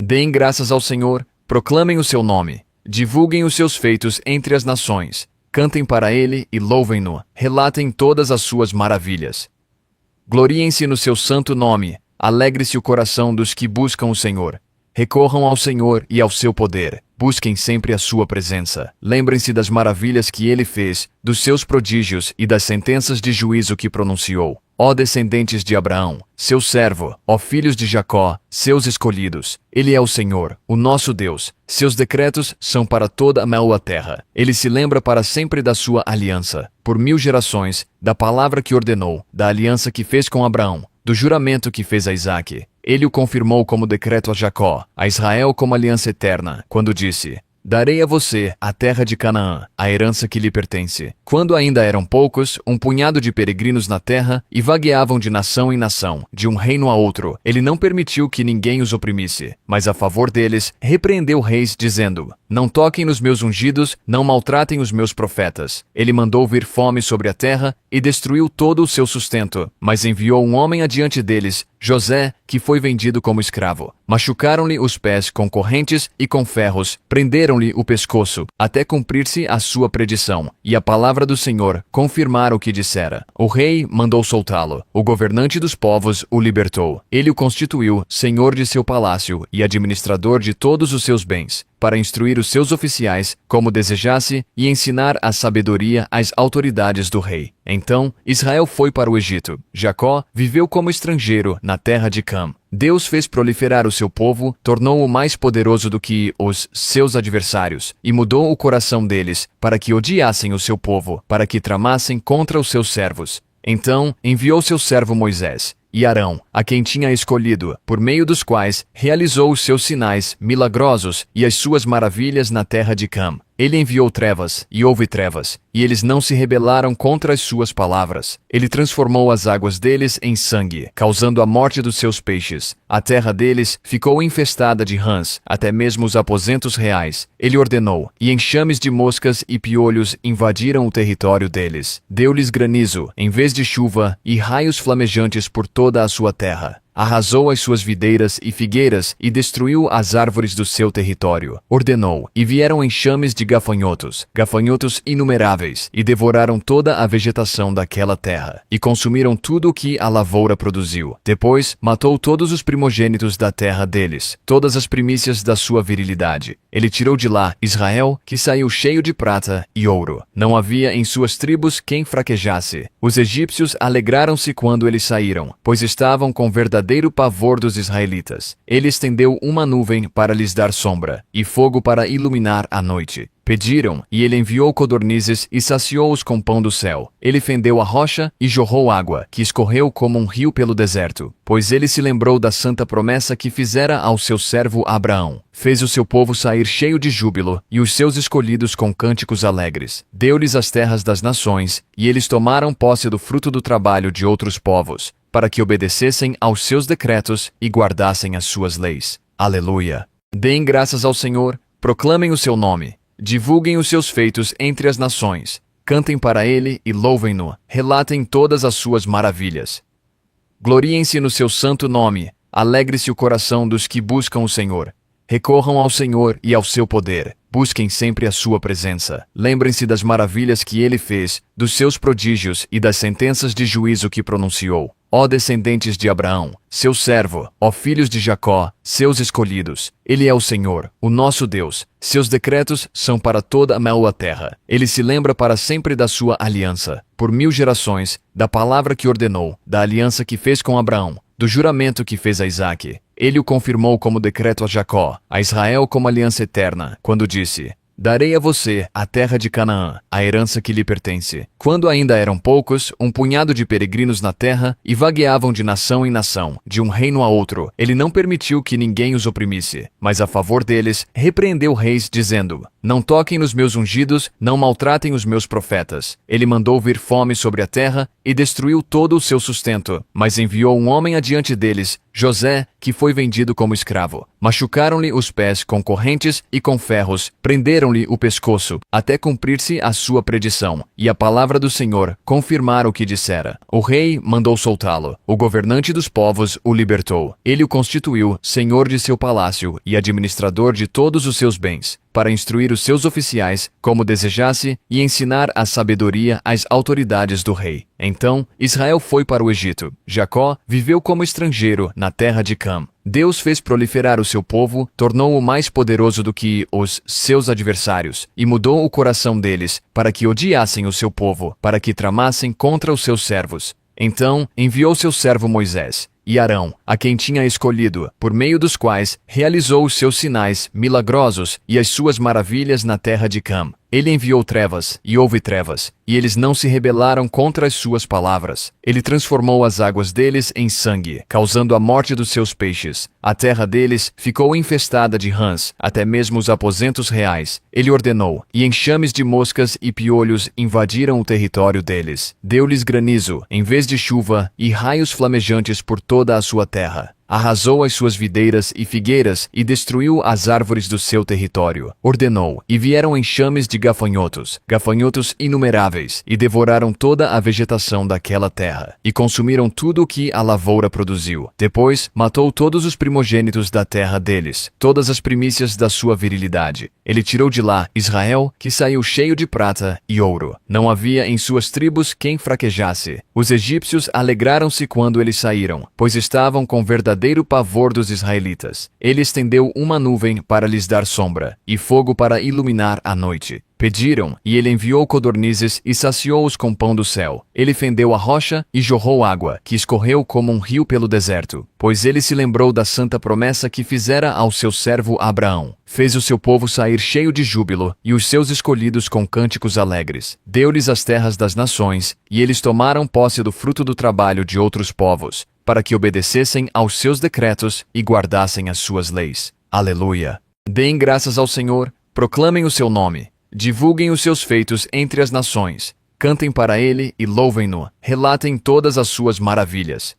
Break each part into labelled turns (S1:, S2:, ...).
S1: Deem graças ao Senhor, proclamem o seu nome, divulguem os seus feitos entre as nações, cantem para ele e louvem-no, relatem todas as suas maravilhas. Gloriem-se no seu santo nome, alegre-se o coração dos que buscam o Senhor. Recorram ao Senhor e ao seu poder, busquem sempre a sua presença. Lembrem-se das maravilhas que ele fez, dos seus prodígios e das sentenças de juízo que pronunciou. Ó descendentes de Abraão, seu servo, ó filhos de Jacó, seus escolhidos. Ele é o Senhor, o nosso Deus. Seus decretos são para toda a terra. Ele se lembra para sempre da sua aliança, por 1000 gerações, da palavra que ordenou, da aliança que fez com Abraão, do juramento que fez a Isaque. Ele o confirmou como decreto a Jacó, a Israel como aliança eterna, quando disse: darei a você a terra de Canaã, a herança que lhe pertence. Quando ainda eram poucos, um punhado de peregrinos na terra, e vagueavam de nação em nação, de um reino a outro, ele não permitiu que ninguém os oprimisse, mas a favor deles, repreendeu reis, dizendo: não toquem nos meus ungidos, não maltratem os meus profetas. Ele mandou vir fome sobre a terra, e destruiu todo o seu sustento, mas enviou um homem adiante deles, José, que foi vendido como escravo. Machucaram-lhe os pés com correntes e com ferros, prenderam-lhe o pescoço, até cumprir-se a sua predição, e a palavra do Senhor confirmar o que dissera. O rei mandou soltá-lo, o governante dos povos o libertou. Ele o constituiu senhor de seu palácio e administrador de todos os seus bens, para instruir os seus oficiais como desejasse e ensinar a sabedoria às autoridades do rei. Então, Israel foi para o Egito. Jacó viveu como estrangeiro na terra de Cam. Deus fez proliferar o seu povo, tornou-o mais poderoso do que os seus adversários, e mudou o coração deles, para que odiassem o seu povo, para que tramassem contra os seus servos. Então, enviou seu servo Moisés e Arão, a quem tinha escolhido, por meio dos quais realizou os seus sinais milagrosos e as suas maravilhas na terra de Cam. Ele enviou trevas, e houve trevas, e eles não se rebelaram contra as suas palavras. Ele transformou as águas deles em sangue, causando a morte dos seus peixes. A terra deles ficou infestada de rãs, até mesmo os aposentos reais. Ele ordenou, e enxames de moscas e piolhos invadiram o território deles. Deu-lhes granizo, em vez de chuva, e raios flamejantes por toda a sua terra. Arrasou as suas videiras e figueiras e destruiu as árvores do seu território. Ordenou, e vieram enxames de gafanhotos inumeráveis, e devoraram toda a vegetação daquela terra, e consumiram tudo o que a lavoura produziu. Depois, matou todos os primogênitos da terra deles, todas as primícias da sua virilidade. Ele tirou de lá Israel, que saiu cheio de prata e ouro. Não havia em suas tribos quem fraquejasse. Os egípcios alegraram-se quando eles saíram, pois estavam com verdadeiro pavor dos israelitas. Ele estendeu uma nuvem para lhes dar sombra, e fogo para iluminar a noite. Pediram, e ele enviou codornizes e saciou-os com pão do céu. Ele fendeu a rocha e jorrou água, que escorreu como um rio pelo deserto. Pois ele se lembrou da santa promessa que fizera ao seu servo Abraão. Fez o seu povo sair cheio de júbilo, e os seus escolhidos com cânticos alegres. Deu-lhes as terras das nações, e eles tomaram posse do fruto do trabalho de outros povos, para que obedecessem aos seus decretos e guardassem as suas leis. Aleluia! Deem graças ao Senhor, proclamem o seu nome. Divulguem os seus feitos entre as nações, cantem para ele e louvem-no, relatem todas as suas maravilhas. Gloriem-se no seu santo nome, alegre-se o coração dos que buscam o Senhor. Recorram ao Senhor e ao seu poder, busquem sempre a sua presença. Lembrem-se das maravilhas que ele fez, dos seus prodígios e das sentenças de juízo que pronunciou. Ó descendentes de Abraão, seu servo, ó filhos de Jacó, seus escolhidos. Ele é o Senhor, o nosso Deus. Seus decretos são para toda a terra. Ele se lembra para sempre da sua aliança, por 1000 gerações, da palavra que ordenou, da aliança que fez com Abraão, do juramento que fez a Isaque. Ele o confirmou como decreto a Jacó, a Israel como aliança eterna, quando disse: darei a você a terra de Canaã, a herança que lhe pertence. Quando ainda eram poucos, um punhado de peregrinos na terra, e vagueavam de nação em nação, de um reino a outro, ele não permitiu que ninguém os oprimisse, mas a favor deles, repreendeu reis, dizendo: não toquem nos meus ungidos, não maltratem os meus profetas. Ele mandou vir fome sobre a terra, e destruiu todo o seu sustento, mas enviou um homem adiante deles, José, que foi vendido como escravo. Machucaram-lhe os pés com correntes e com ferros, prenderam-lhe o pescoço, até cumprir-se a sua predição, e a palavra do Senhor confirmar o que dissera. O rei mandou soltá-lo. O governante dos povos o libertou. Ele o constituiu senhor de seu palácio e administrador de todos os seus bens, para instruir os seus oficiais como desejasse e ensinar a sabedoria às autoridades do rei. Então, Israel foi para o Egito. Jacó viveu como estrangeiro na terra de Cam. Deus fez proliferar o seu povo, tornou-o mais poderoso do que os seus adversários, e mudou o coração deles, para que odiassem o seu povo, para que tramassem contra os seus servos. Então enviou seu servo Moisés e Arão, a quem tinha escolhido, por meio dos quais realizou os seus sinais milagrosos e as suas maravilhas na terra de Cam. Ele enviou trevas, e houve trevas, e eles não se rebelaram contra as suas palavras. Ele transformou as águas deles em sangue, causando a morte dos seus peixes. A terra deles ficou infestada de rãs, até mesmo os aposentos reais. Ele ordenou, e enxames de moscas e piolhos invadiram o território deles. Deu-lhes granizo, em vez de chuva, e raios flamejantes por toda a sua terra. Arrasou as suas videiras e figueiras e destruiu as árvores do seu território. Ordenou, e vieram enxames de gafanhotos inumeráveis, e devoraram toda a vegetação daquela terra, e consumiram tudo o que a lavoura produziu. Depois, matou todos os primogênitos da terra deles, todas as primícias da sua virilidade. Ele tirou de lá Israel, que saiu cheio de prata e ouro. Não havia em suas tribos quem fraquejasse. Os egípcios alegraram-se quando eles saíram, pois estavam com verdadeiro pavor dos israelitas. Ele estendeu uma nuvem para lhes dar sombra, e fogo para iluminar a noite. Pediram, e ele enviou codornizes e saciou-os com pão do céu. Ele fendeu a rocha e jorrou água, que escorreu como um rio pelo deserto. Pois ele se lembrou da santa promessa que fizera ao seu servo Abraão. Fez o seu povo sair cheio de júbilo, e os seus escolhidos com cânticos alegres. Deu-lhes as terras das nações, e eles tomaram posse do fruto do trabalho de outros povos, para que obedecessem aos seus decretos e guardassem as suas leis. Aleluia! Deem graças ao Senhor, proclamem o seu nome. Divulguem os seus feitos entre as nações. Cantem para ele e louvem-no. Relatem todas as suas maravilhas.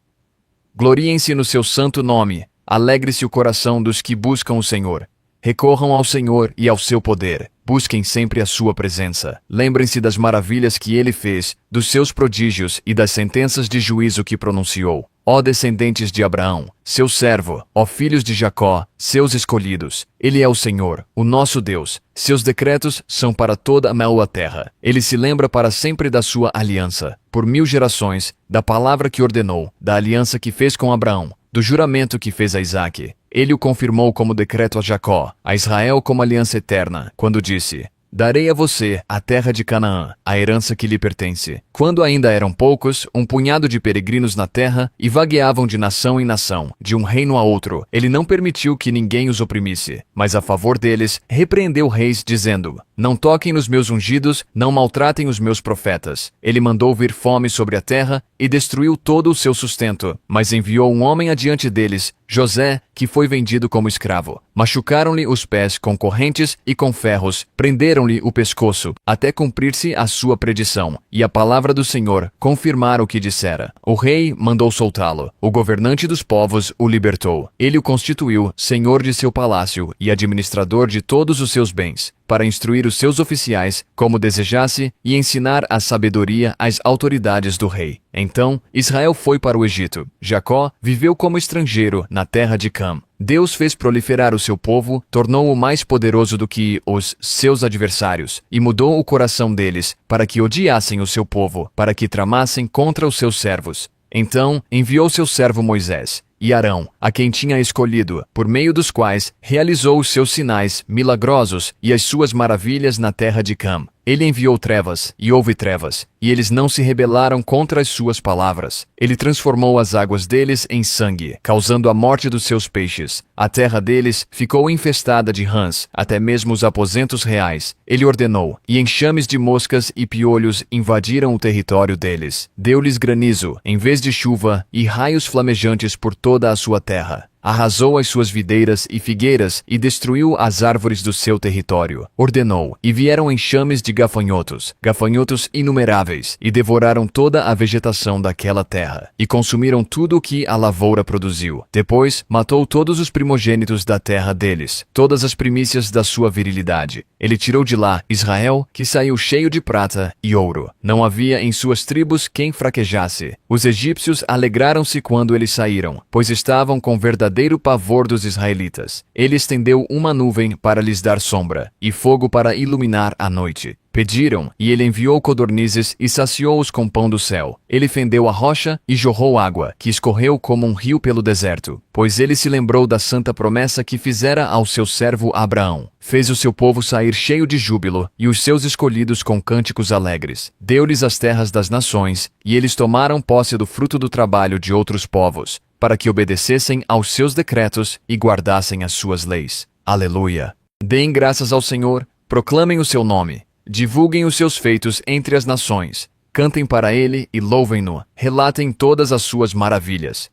S1: Gloriem-se no seu santo nome. Alegre-se o coração dos que buscam o Senhor. Recorram ao Senhor e ao seu poder. Busquem sempre a sua presença. Lembrem-se das maravilhas que ele fez, dos seus prodígios e das sentenças de juízo que pronunciou. Ó descendentes de Abraão, seu servo, ó filhos de Jacó, seus escolhidos. Ele é o Senhor, o nosso Deus. Seus decretos são para toda a terra. Ele se lembra para sempre da sua aliança, por 1000 gerações, da palavra que ordenou, da aliança que fez com Abraão, do juramento que fez a Isaque. Ele o confirmou como decreto a Jacó, a Israel como aliança eterna, quando disse: darei a você a terra de Canaã, a herança que lhe pertence. Quando ainda eram poucos, um punhado de peregrinos na terra, e vagueavam de nação em nação, de um reino a outro, ele não permitiu que ninguém os oprimisse, mas a favor deles, repreendeu reis, dizendo: não toquem nos meus ungidos, não maltratem os meus profetas. Ele mandou vir fome sobre a terra, e destruiu todo o seu sustento, mas enviou um homem adiante deles, José, que foi vendido como escravo. Machucaram-lhe os pés com correntes e com ferros, prenderam-lhe o pescoço, até cumprir-se a sua predição, e a palavra do Senhor confirmar o que dissera. O rei mandou soltá-lo. O governante dos povos o libertou. Ele o constituiu senhor de seu palácio e administrador de todos os seus bens, para instruir os seus oficiais como desejasse e ensinar a sabedoria às autoridades do rei. Então, Israel foi para o Egito. Jacó viveu como estrangeiro na terra de Cam. Deus fez proliferar o seu povo, tornou-o mais poderoso do que os seus adversários, e mudou o coração deles, para que odiassem o seu povo, para que tramassem contra os seus servos. Então enviou seu servo Moisés e Arão, a quem tinha escolhido, por meio dos quais realizou os seus sinais milagrosos e as suas maravilhas na terra de Cam. Ele enviou trevas, e houve trevas, e eles não se rebelaram contra as suas palavras. Ele transformou as águas deles em sangue, causando a morte dos seus peixes. A terra deles ficou infestada de rãs, até mesmo os aposentos reais. Ele ordenou, e enxames de moscas e piolhos invadiram o território deles. Deu-lhes granizo, em vez de chuva, e raios flamejantes por toda a sua terra. Arrasou as suas videiras e figueiras e destruiu as árvores do seu território. Ordenou, e vieram enxames de gafanhotos, gafanhotos inumeráveis, e devoraram toda a vegetação daquela terra, e consumiram tudo o que a lavoura produziu. Depois, matou todos os primogênitos da terra deles, todas as primícias da sua virilidade. Ele tirou de lá Israel, que saiu cheio de prata e ouro. Não havia em suas tribos quem fraquejasse. Os egípcios alegraram-se quando eles saíram, pois estavam com verdadeiro pavor dos israelitas. Ele estendeu uma nuvem para lhes dar sombra, e fogo para iluminar a noite. Pediram, e ele enviou codornizes e saciou-os com pão do céu. Ele fendeu a rocha e jorrou água, que escorreu como um rio pelo deserto. Pois ele se lembrou da santa promessa que fizera ao seu servo Abraão. Fez o seu povo sair cheio de júbilo, e os seus escolhidos com cânticos alegres. Deu-lhes as terras das nações, e eles tomaram posse do fruto do trabalho de outros povos, para que obedecessem aos seus decretos e guardassem as suas leis. Aleluia! Deem graças ao Senhor, proclamem o seu nome. Divulguem os seus feitos entre as nações. Cantem para ele e louvem-no. Relatem todas as suas maravilhas.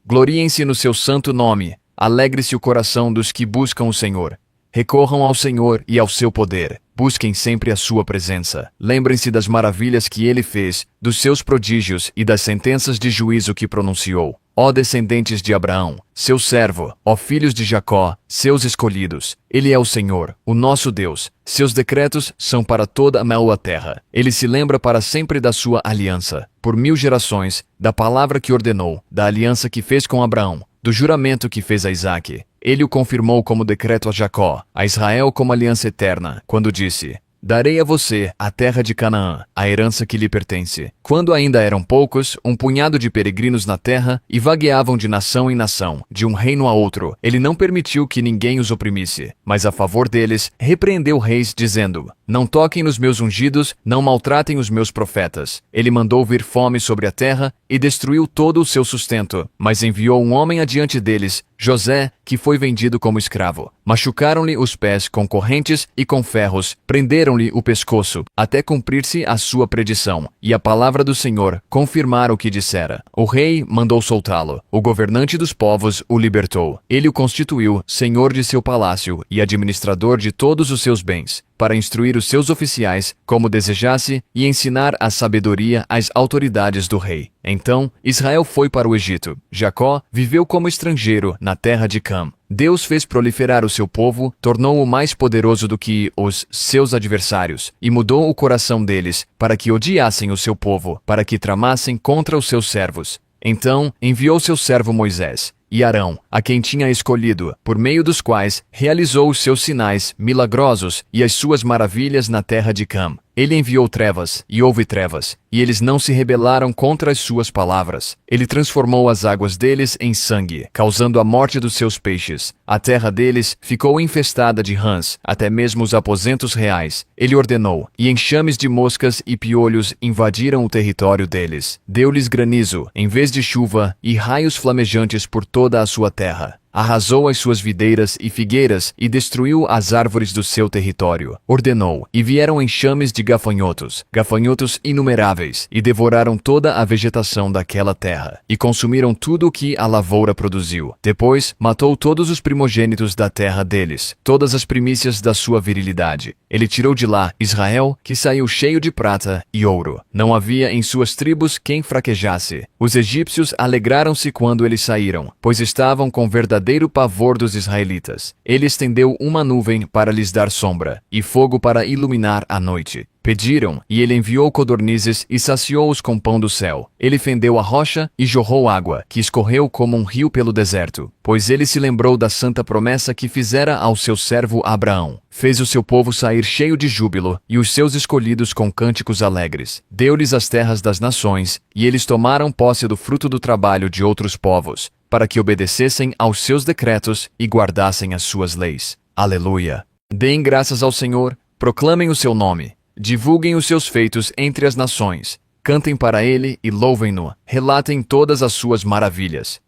S1: Gloriem-se no seu santo nome. Alegre-se o coração dos que buscam o Senhor. Recorram ao Senhor e ao seu poder. Busquem sempre a sua presença. Lembrem-se das maravilhas que ele fez, dos seus prodígios e das sentenças de juízo que pronunciou. Ó descendentes de Abraão, seu servo, ó filhos de Jacó, seus escolhidos. Ele é o Senhor, o nosso Deus. Seus decretos são para toda a terra. Ele se lembra para sempre da sua aliança, por 1000 gerações, da palavra que ordenou, da aliança que fez com Abraão, do juramento que fez a Isaque. Ele o confirmou como decreto a Jacó, a Israel como aliança eterna, quando disse: darei a você a terra de Canaã, a herança que lhe pertence. Quando ainda eram poucos, um punhado de peregrinos na terra, e vagueavam de nação em nação, de um reino a outro, ele não permitiu que ninguém os oprimisse, mas a favor deles, repreendeu reis, dizendo: não toquem nos meus ungidos, não maltratem os meus profetas. Ele mandou vir fome sobre a terra, e destruiu todo o seu sustento, mas enviou um homem adiante deles, José, que foi vendido como escravo. Machucaram-lhe os pés com correntes e com ferros, prenderam-lhe o pescoço, até cumprir-se a sua predição, e a palavra do Senhor confirmar o que dissera. O rei mandou soltá-lo. O governante dos povos o libertou. Ele o constituiu senhor de seu palácio e administrador de todos os seus bens, para instruir os seus oficiais como desejasse e ensinar a sabedoria às autoridades do rei. Então, Israel foi para o Egito. Jacó viveu como estrangeiro na terra de Cam. Deus fez proliferar o seu povo, tornou-o mais poderoso do que os seus adversários, e mudou o coração deles, para que odiassem o seu povo, para que tramassem contra os seus servos. Então, enviou seu servo Moisés e Arão, a quem tinha escolhido, por meio dos quais realizou os seus sinais milagrosos e as suas maravilhas na terra de Cam. Ele enviou trevas, e houve trevas, e eles não se rebelaram contra as suas palavras. Ele transformou as águas deles em sangue, causando a morte dos seus peixes. A terra deles ficou infestada de rãs, até mesmo os aposentos reais. Ele ordenou, e enxames de moscas e piolhos invadiram o território deles. Deu-lhes granizo, em vez de chuva, e raios flamejantes por toda a sua terra. Arrasou as suas videiras e figueiras e destruiu as árvores do seu território. Ordenou, e vieram enxames de gafanhotos, gafanhotos inumeráveis, e devoraram toda a vegetação daquela terra, e consumiram tudo o que a lavoura produziu. Depois, matou todos os primogênitos da terra deles, todas as primícias da sua virilidade. Ele tirou de lá Israel, que saiu cheio de prata e ouro. Não havia em suas tribos quem fraquejasse. Os egípcios alegraram-se quando eles saíram, pois estavam com verdadeiro pavor dos israelitas. Ele estendeu uma nuvem para lhes dar sombra, e fogo para iluminar a noite. Pediram, e ele enviou codornizes e saciou-os com pão do céu. Ele fendeu a rocha e jorrou água, que escorreu como um rio pelo deserto. Pois ele se lembrou da santa promessa que fizera ao seu servo Abraão. Fez o seu povo sair cheio de júbilo, e os seus escolhidos com cânticos alegres. Deu-lhes as terras das nações, e eles tomaram posse do fruto do trabalho de outros povos, para que obedecessem aos seus decretos e guardassem as suas leis. Aleluia! Deem graças ao Senhor, proclamem o seu nome. Divulguem os seus feitos entre as nações. Cantem para ele e louvem-no. Relatem todas as suas maravilhas.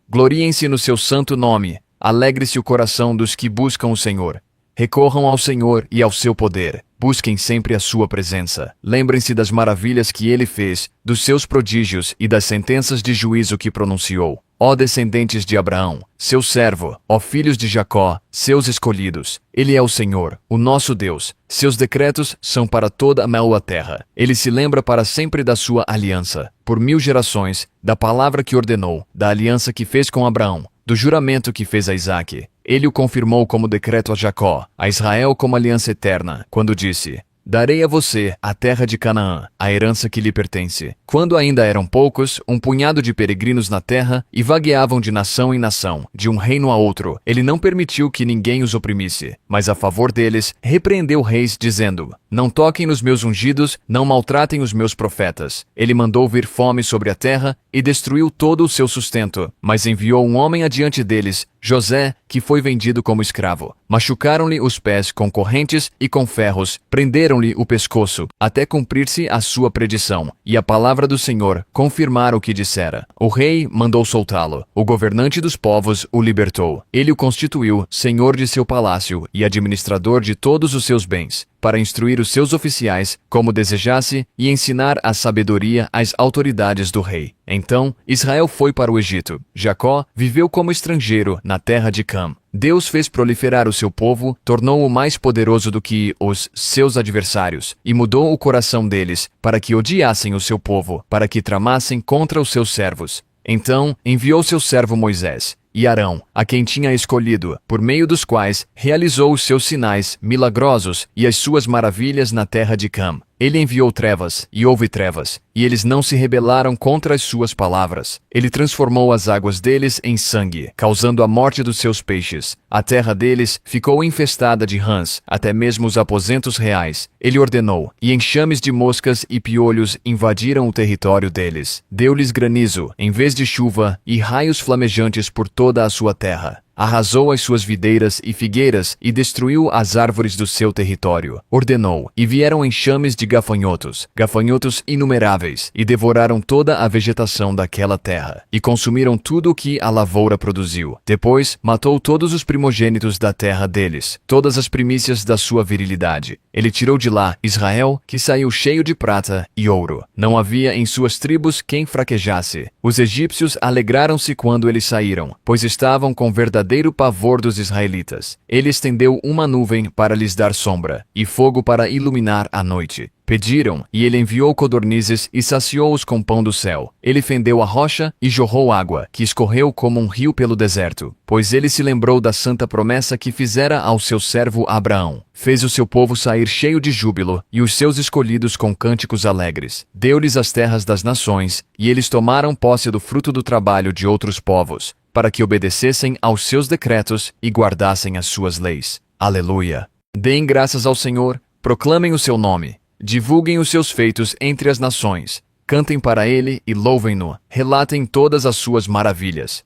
S1: Gloriem-se no seu santo nome. Alegre-se o coração dos que buscam o Senhor. Recorram ao Senhor e ao seu poder. Busquem sempre a sua presença. Lembrem-se das maravilhas que ele fez, dos seus prodígios e das sentenças de juízo que pronunciou. Ó descendentes de Abraão, seu servo, ó filhos de Jacó, seus escolhidos. Ele é o Senhor, o nosso Deus. Seus decretos são para toda a terra. Ele se lembra para sempre da sua aliança, por 1000 gerações, da palavra que ordenou, da aliança que fez com Abraão, do juramento que fez a Isaque. Ele o confirmou como decreto a Jacó, a Israel como aliança eterna, quando disse: darei a você a terra de Canaã, a herança que lhe pertence. Quando ainda eram poucos, um punhado de peregrinos na terra, e vagueavam de nação em nação, de um reino a outro, ele não permitiu que ninguém os oprimisse, mas a favor deles, repreendeu reis, dizendo: não toquem nos meus ungidos, não maltratem os meus profetas. Ele mandou vir fome sobre a terra, e destruiu todo o seu sustento, mas enviou um homem adiante deles, José, que foi vendido como escravo. Machucaram-lhe os pés com correntes e com ferros, prenderam-lhe o pescoço, até cumprir-se a sua predição, e a palavra do Senhor confirmar o que dissera. O rei mandou soltá-lo. O governante dos povos o libertou. Ele o constituiu senhor de seu palácio e administrador de todos os seus bens, para instruir os seus oficiais como desejasse e ensinar a sabedoria às autoridades do rei. Então, Israel foi para o Egito. Jacó viveu como estrangeiro na terra de Cam. Deus fez proliferar o seu povo, tornou-o mais poderoso do que os seus adversários, e mudou o coração deles, para que odiassem o seu povo, para que tramassem contra os seus servos. Então, enviou seu servo Moisés e Arão, a quem tinha escolhido, por meio dos quais realizou os seus sinais milagrosos e as suas maravilhas na terra de Cam. Ele enviou trevas, e houve trevas, e eles não se rebelaram contra as suas palavras. Ele transformou as águas deles em sangue, causando a morte dos seus peixes. A terra deles ficou infestada de rãs, até mesmo os aposentos reais. Ele ordenou, e enxames de moscas e piolhos invadiram o território deles. Deu-lhes granizo, em vez de chuva, e raios flamejantes por toda a sua terra. Arrasou as suas videiras e figueiras e destruiu as árvores do seu território. Ordenou, e vieram enxames de gafanhotos inumeráveis, e devoraram toda a vegetação daquela terra, e consumiram tudo o que a lavoura produziu. Depois, matou todos os primogênitos da terra deles, todas as primícias da sua virilidade. Ele tirou de lá Israel, que saiu cheio de prata e ouro. Não havia em suas tribos quem fraquejasse. Os egípcios alegraram-se quando eles saíram, pois estavam com verdadeiro pavor dos israelitas. Ele estendeu uma nuvem para lhes dar sombra, e fogo para iluminar a noite. Pediram, e ele enviou codornizes e saciou-os com pão do céu. Ele fendeu a rocha e jorrou água, que escorreu como um rio pelo deserto. Pois ele se lembrou da santa promessa que fizera ao seu servo Abraão. Fez o seu povo sair cheio de júbilo, e os seus escolhidos com cânticos alegres. Deu-lhes as terras das nações, e eles tomaram posse do fruto do trabalho de outros povos, para que obedecessem aos seus decretos e guardassem as suas leis. Aleluia! Deem graças ao Senhor, proclamem o seu nome. Divulguem os seus feitos entre as nações. Cantem para ele e louvem-no. Relatem todas as suas maravilhas.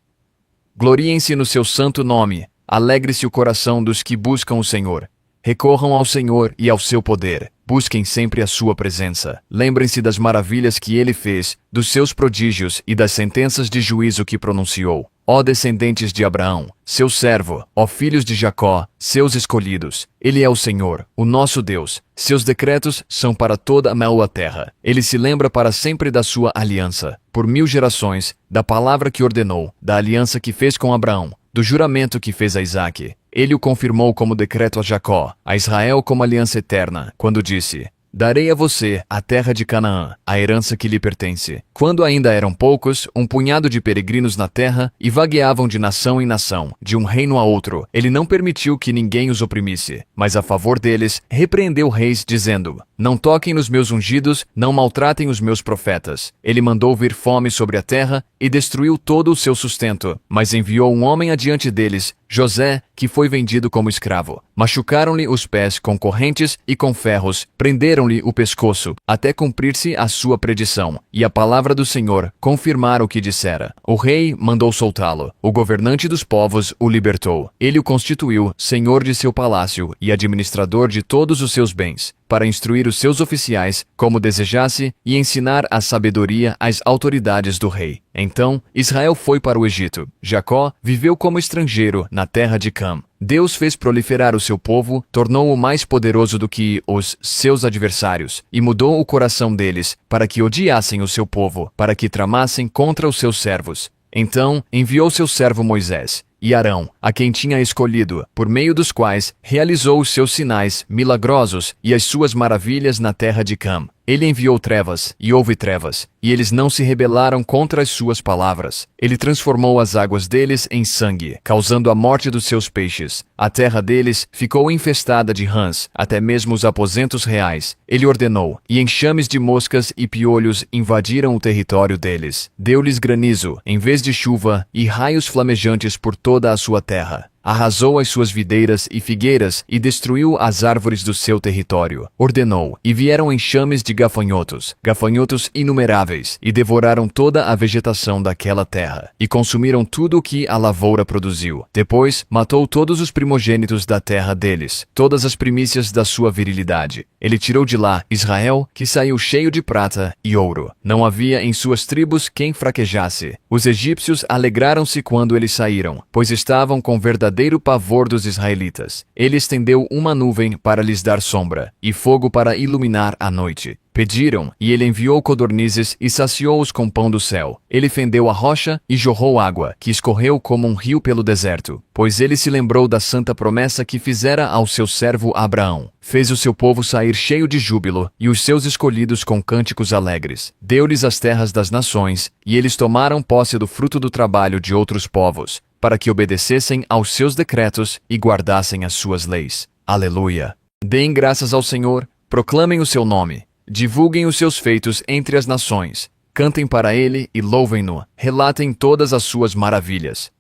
S1: Gloriem-se no seu santo nome. Alegre-se o coração dos que buscam o Senhor. Recorram ao Senhor e ao seu poder. Busquem sempre a sua presença. Lembrem-se das maravilhas que ele fez, dos seus prodígios e das sentenças de juízo que pronunciou. Ó descendentes de Abraão, seu servo, ó filhos de Jacó, seus escolhidos. Ele é o Senhor, o nosso Deus. Seus decretos são para toda a terra. Ele se lembra para sempre da sua aliança, por 1000 gerações, da palavra que ordenou, da aliança que fez com Abraão, do juramento que fez a Isaque. Ele o confirmou como decreto a Jacó, a Israel como aliança eterna, quando disse: darei a você a terra de Canaã, a herança que lhe pertence. Quando ainda eram poucos, um punhado de peregrinos na terra, e vagueavam de nação em nação, de um reino a outro, ele não permitiu que ninguém os oprimisse, mas a favor deles, repreendeu reis, dizendo: não toquem nos meus ungidos, não maltratem os meus profetas. Ele mandou vir fome sobre a terra, e destruiu todo o seu sustento, mas enviou um homem adiante deles, José, que foi vendido como escravo. Machucaram-lhe os pés com correntes e com ferros, prenderam-lhe o pescoço, até cumprir-se a sua predição, e a palavra do Senhor confirmar o que dissera. O rei mandou soltá-lo. O governante dos povos o libertou. Ele o constituiu senhor de seu palácio e administrador de todos os seus bens, para instruir os seus oficiais como desejasse e ensinar a sabedoria às autoridades do rei. Então, Israel foi para o Egito. Jacó viveu como estrangeiro na terra de Cam. Deus fez proliferar o seu povo, tornou-o mais poderoso do que os seus adversários, e mudou o coração deles, para que odiassem o seu povo, para que tramassem contra os seus servos. Então enviou seu servo Moisés e Arão, a quem tinha escolhido, por meio dos quais realizou os seus sinais milagrosos e as suas maravilhas na terra de Cam. Ele enviou trevas, e houve trevas, e eles não se rebelaram contra as suas palavras. Ele transformou as águas deles em sangue, causando a morte dos seus peixes. A terra deles ficou infestada de rãs, até mesmo os aposentos reais. Ele ordenou, e enxames de moscas e piolhos invadiram o território deles. Deu-lhes granizo, em vez de chuva, e raios flamejantes por toda a sua terra. Arrasou as suas videiras e figueiras e destruiu as árvores do seu território. Ordenou, e vieram enxames de gafanhotos inumeráveis, e devoraram toda a vegetação daquela terra, e consumiram tudo o que a lavoura produziu. Depois, matou todos os primogênitos da terra deles, todas as primícias da sua virilidade. Ele tirou de lá Israel, que saiu cheio de prata e ouro. Não havia em suas tribos quem fraquejasse. Os egípcios alegraram-se quando eles saíram, pois estavam com verdadeiro pavor dos israelitas. Ele estendeu uma nuvem para lhes dar sombra, e fogo para iluminar a noite. Pediram, e ele enviou codornizes e saciou-os com pão do céu. Ele fendeu a rocha e jorrou água, que escorreu como um rio pelo deserto. Pois ele se lembrou da santa promessa que fizera ao seu servo Abraão. Fez o seu povo sair cheio de júbilo, e os seus escolhidos com cânticos alegres. Deu-lhes as terras das nações, e eles tomaram posse do fruto do trabalho de outros povos, para que obedecessem aos seus decretos e guardassem as suas leis. Aleluia! Deem graças ao Senhor, proclamem o seu nome. Divulguem os seus feitos entre as nações. Cantem para ele e louvem-no. Relatem todas as suas maravilhas.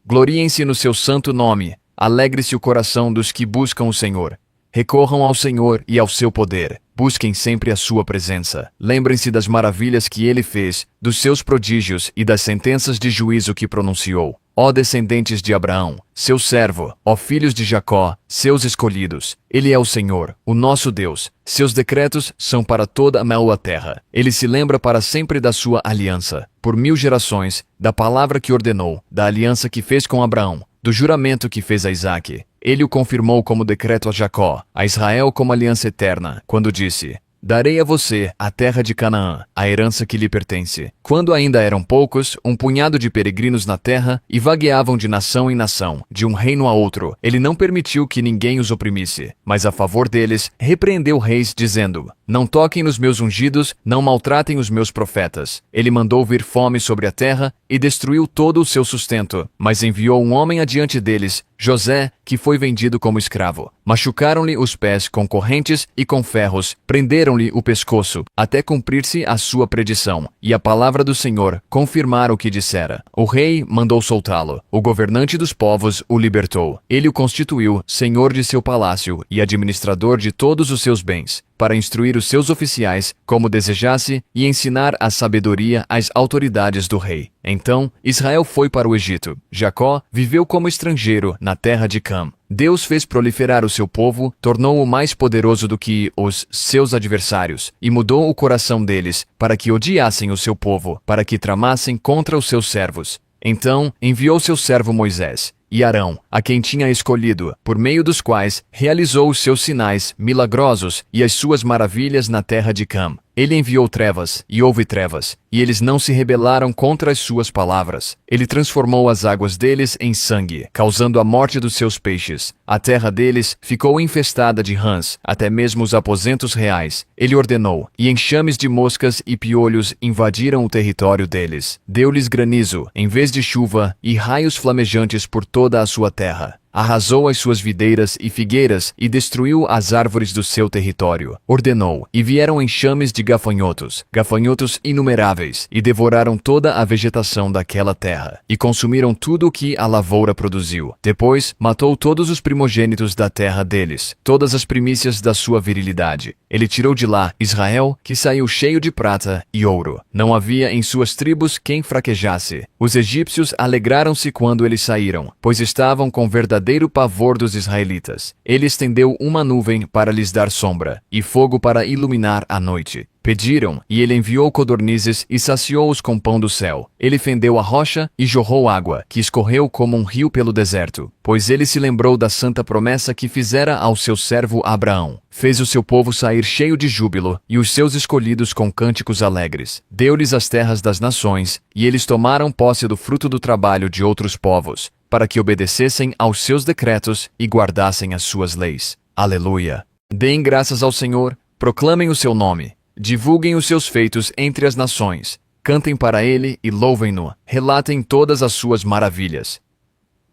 S1: Gloriem-se no seu santo nome. Alegre-se o coração dos que buscam o Senhor. Recorram ao Senhor e ao seu poder. Busquem sempre a sua presença. Lembrem-se das maravilhas que ele fez, dos seus prodígios e das sentenças de juízo que pronunciou. Ó descendentes de Abraão, seu servo, ó filhos de Jacó, seus escolhidos. Ele é o Senhor, o nosso Deus. Seus decretos são para toda a terra. Ele se lembra para sempre da sua aliança, por 1000 gerações, da palavra que ordenou, da aliança que fez com Abraão, do juramento que fez a Isaque. Ele o confirmou como decreto a Jacó, a Israel como aliança eterna, quando disse: darei a você a terra de Canaã, a herança que lhe pertence. Quando ainda eram poucos, um punhado de peregrinos na terra, e vagueavam de nação em nação, de um reino a outro, ele não permitiu que ninguém os oprimisse, mas a favor deles, repreendeu reis, dizendo: não toquem nos meus ungidos, não maltratem os meus profetas. Ele mandou vir fome sobre a terra, e destruiu todo o seu sustento, mas enviou um homem adiante deles, José, que foi vendido como escravo. Machucaram-lhe os pés com correntes e com ferros, prenderam-lhe o pescoço, até cumprir-se a sua predição, e a palavra do Senhor confirmar o que dissera. O rei mandou soltá-lo. O governante dos povos o libertou. Ele o constituiu senhor de seu palácio e administrador de todos os seus bens, para instruir os seus oficiais como desejasse e ensinar a sabedoria às autoridades do rei. Então, Israel foi para o Egito. Jacó viveu como estrangeiro na terra de Cam. Deus fez proliferar o seu povo, tornou-o mais poderoso do que os seus adversários, e mudou o coração deles, para que odiassem o seu povo, para que tramassem contra os seus servos. Então, enviou seu servo Moisés e Arão, a quem tinha escolhido, por meio dos quais realizou os seus sinais milagrosos e as suas maravilhas na terra de Cam. Ele enviou trevas, e houve trevas, e eles não se rebelaram contra as suas palavras. Ele transformou as águas deles em sangue, causando a morte dos seus peixes. A terra deles ficou infestada de rãs, até mesmo os aposentos reais. Ele ordenou, e enxames de moscas e piolhos invadiram o território deles. Deu-lhes granizo, em vez de chuva, e raios flamejantes por toda a sua terra. Arrasou as suas videiras e figueiras e destruiu as árvores do seu território. Ordenou, e vieram enxames de gafanhotos inumeráveis, e devoraram toda a vegetação daquela terra, e consumiram tudo o que a lavoura produziu. Depois, matou todos os primogênitos da terra deles, todas as primícias da sua virilidade. Ele tirou de lá Israel, que saiu cheio de prata e ouro. Não havia em suas tribos quem fraquejasse. Os egípcios alegraram-se quando eles saíram, pois estavam com verdadeiro pavor dos israelitas. Ele estendeu uma nuvem para lhes dar sombra, e fogo para iluminar a noite. Pediram, e ele enviou codornizes e saciou-os com pão do céu. Ele fendeu a rocha e jorrou água, que escorreu como um rio pelo deserto. Pois ele se lembrou da santa promessa que fizera ao seu servo Abraão. Fez o seu povo sair cheio de júbilo, e os seus escolhidos com cânticos alegres. Deu-lhes as terras das nações, e eles tomaram posse do fruto do trabalho de outros povos, para que obedecessem aos seus decretos e guardassem as suas leis. Aleluia! Deem graças ao Senhor, proclamem o seu nome. Divulguem os seus feitos entre as nações. Cantem para ele e louvem-no. Relatem todas as suas maravilhas.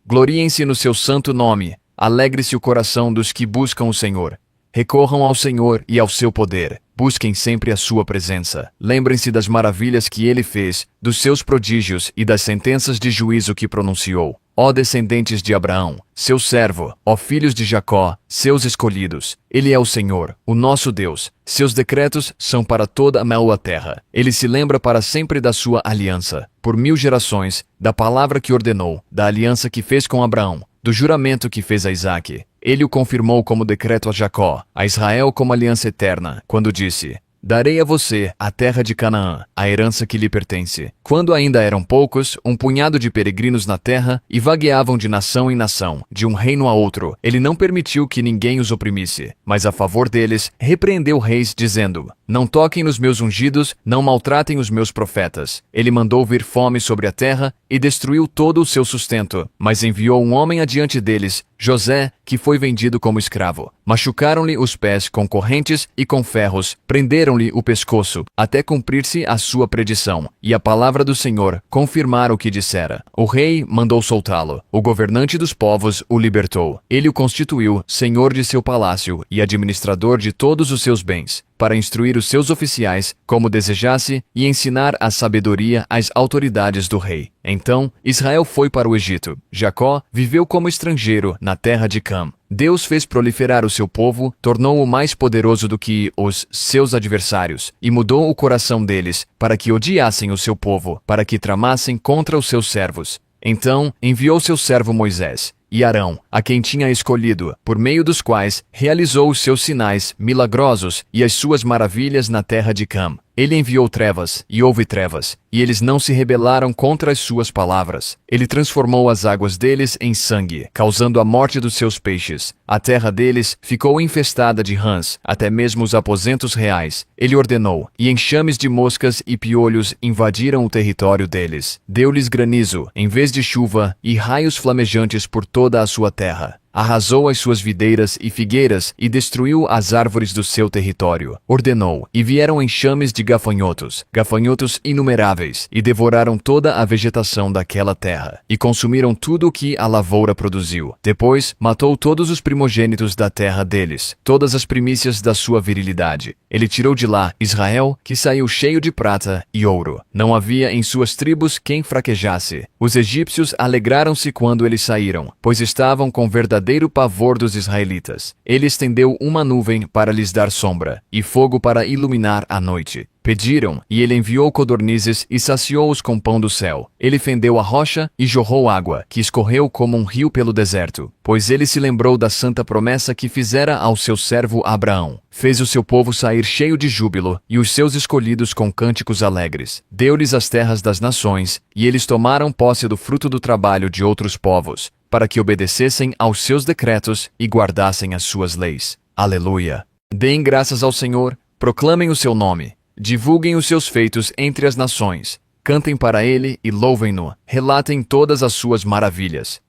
S1: Gloriem-se no seu santo nome. Alegre-se o coração dos que buscam o Senhor. Recorram ao Senhor e ao seu poder. Busquem sempre a sua presença. Lembrem-se das maravilhas que ele fez, dos seus prodígios e das sentenças de juízo que pronunciou. Ó descendentes de Abraão, seu servo, ó filhos de Jacó, seus escolhidos. Ele é o Senhor, o nosso Deus. Seus decretos são para toda a terra. Ele se lembra para sempre da sua aliança, por 1000 gerações, da palavra que ordenou, da aliança que fez com Abraão, do juramento que fez a Isaque. Ele o confirmou como decreto a Jacó, a Israel como aliança eterna, quando disse: darei a você a terra de Canaã, a herança que lhe pertence. Quando ainda eram poucos, um punhado de peregrinos na terra, e vagueavam de nação em nação, de um reino a outro, ele não permitiu que ninguém os oprimisse, mas a favor deles, repreendeu reis, dizendo: não toquem nos meus ungidos, não maltratem os meus profetas. Ele mandou vir fome sobre a terra, e destruiu todo o seu sustento, mas enviou um homem adiante deles, José, que foi vendido como escravo. Machucaram-lhe os pés com correntes e com ferros, prenderam-lhe o pescoço, até cumprir-se a sua predição, e a palavra do Senhor confirmar o que dissera. O rei mandou soltá-lo. O governante dos povos o libertou. Ele o constituiu senhor de seu palácio e administrador de todos os seus bens, para instruir os seus oficiais como desejasse e ensinar a sabedoria às autoridades do rei. Então, Israel foi para o Egito. Jacó viveu como estrangeiro na terra de Cam. Deus fez proliferar o seu povo, tornou-o mais poderoso do que os seus adversários, e mudou o coração deles, para que odiassem o seu povo, para que tramassem contra os seus servos. Então, enviou seu servo Moisés e Arão, a quem tinha escolhido, por meio dos quais realizou os seus sinais milagrosos e as suas maravilhas na terra de Cam. Ele enviou trevas, e houve trevas, e eles não se rebelaram contra as suas palavras. Ele transformou as águas deles em sangue, causando a morte dos seus peixes. A terra deles ficou infestada de rãs, até mesmo os aposentos reais. Ele ordenou, e enxames de moscas e piolhos invadiram o território deles. Deu-lhes granizo, em vez de chuva, e raios flamejantes por toda a sua terra. Arrasou as suas videiras e figueiras e destruiu as árvores do seu território. Ordenou, e vieram enxames de gafanhotos inumeráveis, e devoraram toda a vegetação daquela terra, e consumiram tudo o que a lavoura produziu. Depois, matou todos os primogênitos da terra deles, todas as primícias da sua virilidade. Ele tirou de lá Israel, que saiu cheio de prata e ouro. Não havia em suas tribos quem fraquejasse. Os egípcios alegraram-se quando eles saíram, pois estavam com verdadeiro pavor dos israelitas. Ele estendeu uma nuvem para lhes dar sombra, e fogo para iluminar a noite. Pediram, e ele enviou codornizes e saciou-os com pão do céu. Ele fendeu a rocha e jorrou água, que escorreu como um rio pelo deserto. Pois ele se lembrou da santa promessa que fizera ao seu servo Abraão. Fez o seu povo sair cheio de júbilo, e os seus escolhidos com cânticos alegres. Deu-lhes as terras das nações, e eles tomaram posse do fruto do trabalho de outros povos, para que obedecessem aos seus decretos e guardassem as suas leis. Aleluia! Deem graças ao Senhor, proclamem o seu nome. Divulguem os seus feitos entre as nações. Cantem para ele e louvem-no. Relatem todas as suas maravilhas.